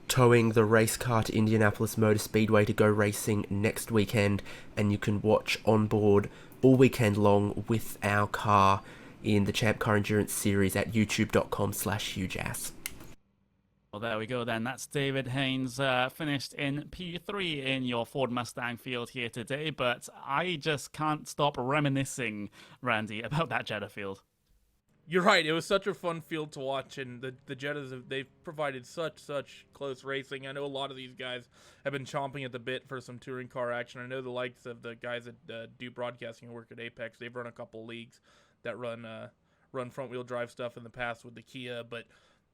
towing the race car to Indianapolis Motor Speedway to go racing next weekend, and you can watch on board all weekend long with our car in the Champ Car Endurance Series at youtube.com/hugeass. Well, there we go then. That's David Haynes, finished in P3 in your Ford Mustang field here today, but I just can't stop reminiscing, Randy, about that Jetta field. You're right. It was such a fun field to watch, and the Jettas, they've provided such close racing. I know a lot of these guys have been chomping at the bit for some touring car action. I know the likes of the guys that do broadcasting and work at Apex. They've run a couple leagues that run front-wheel drive stuff in the past with the Kia, but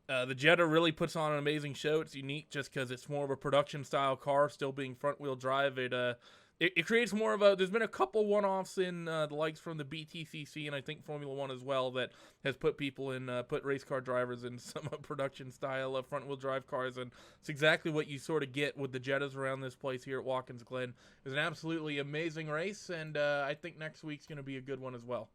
the Jetta really puts on an amazing show. It's unique just because it's more of a production-style car, still being front-wheel drive. It creates more of a... There's been a couple one-offs in the likes from the BTCC and I think Formula One as well that has put people in, put race car drivers in some production style of front-wheel drive cars, and it's exactly what you sort of get with the Jettas around this place here at Watkins Glen. It was an absolutely amazing race, and I think next week's going to be a good one as well.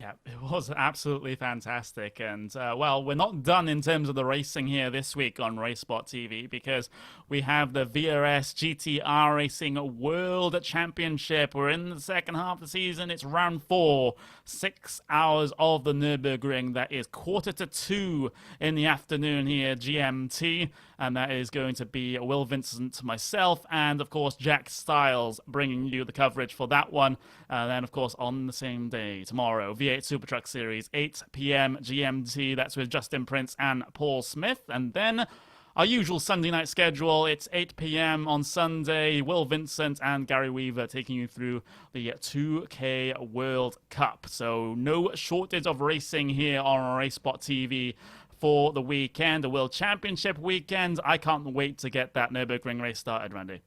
Yeah, it was absolutely fantastic. And, well, we're not done in terms of the racing here this week on RaceSpot TV, because we have the VRS GT Racing World Championship. We're in the second half of the season. It's round 4, 6 hours of the Nürburgring. That is 1:45 in the afternoon here, GMT. And that is going to be Will Vincent, myself, and, of course, Jack Stiles bringing you the coverage for that one. Then, of course, on the same day, tomorrow, V8 Super Truck Series, 8 p.m. GMT. That's with Justin Prince and Paul Smith. And then our usual Sunday night schedule, it's 8 p.m. on Sunday. Will Vincent and Gary Weaver taking you through the 2K World Cup. So no shortage of racing here on RaceSpot TV for the weekend, the World Championship weekend. I can't wait to get that Nürburgring race started, Randy.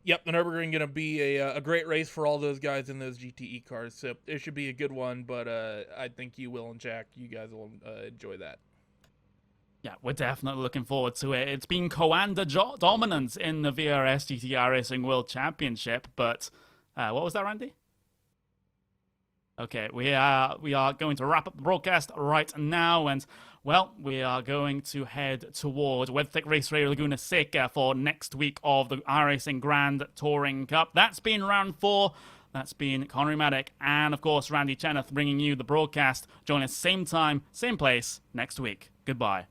Yep, the Nürburgring going to be a great race for all those guys in those GTE cars, so it should be a good one, but I think you, Will and Jack, you guys will enjoy that. Yeah, we're definitely looking forward to it. It's been Coanda dominant in the VRS GT Racing World Championship, but what was that, Randy? Okay, we are going to wrap up the broadcast right now, and, well, we are going to head toward WeatherTech Raceway Laguna Seca for next week of the iRacing Grand Touring Cup. That's been round 4. That's been Connery Maddock and, of course, Randy Cheneth bringing you the broadcast. Join us same time, same place next week. Goodbye.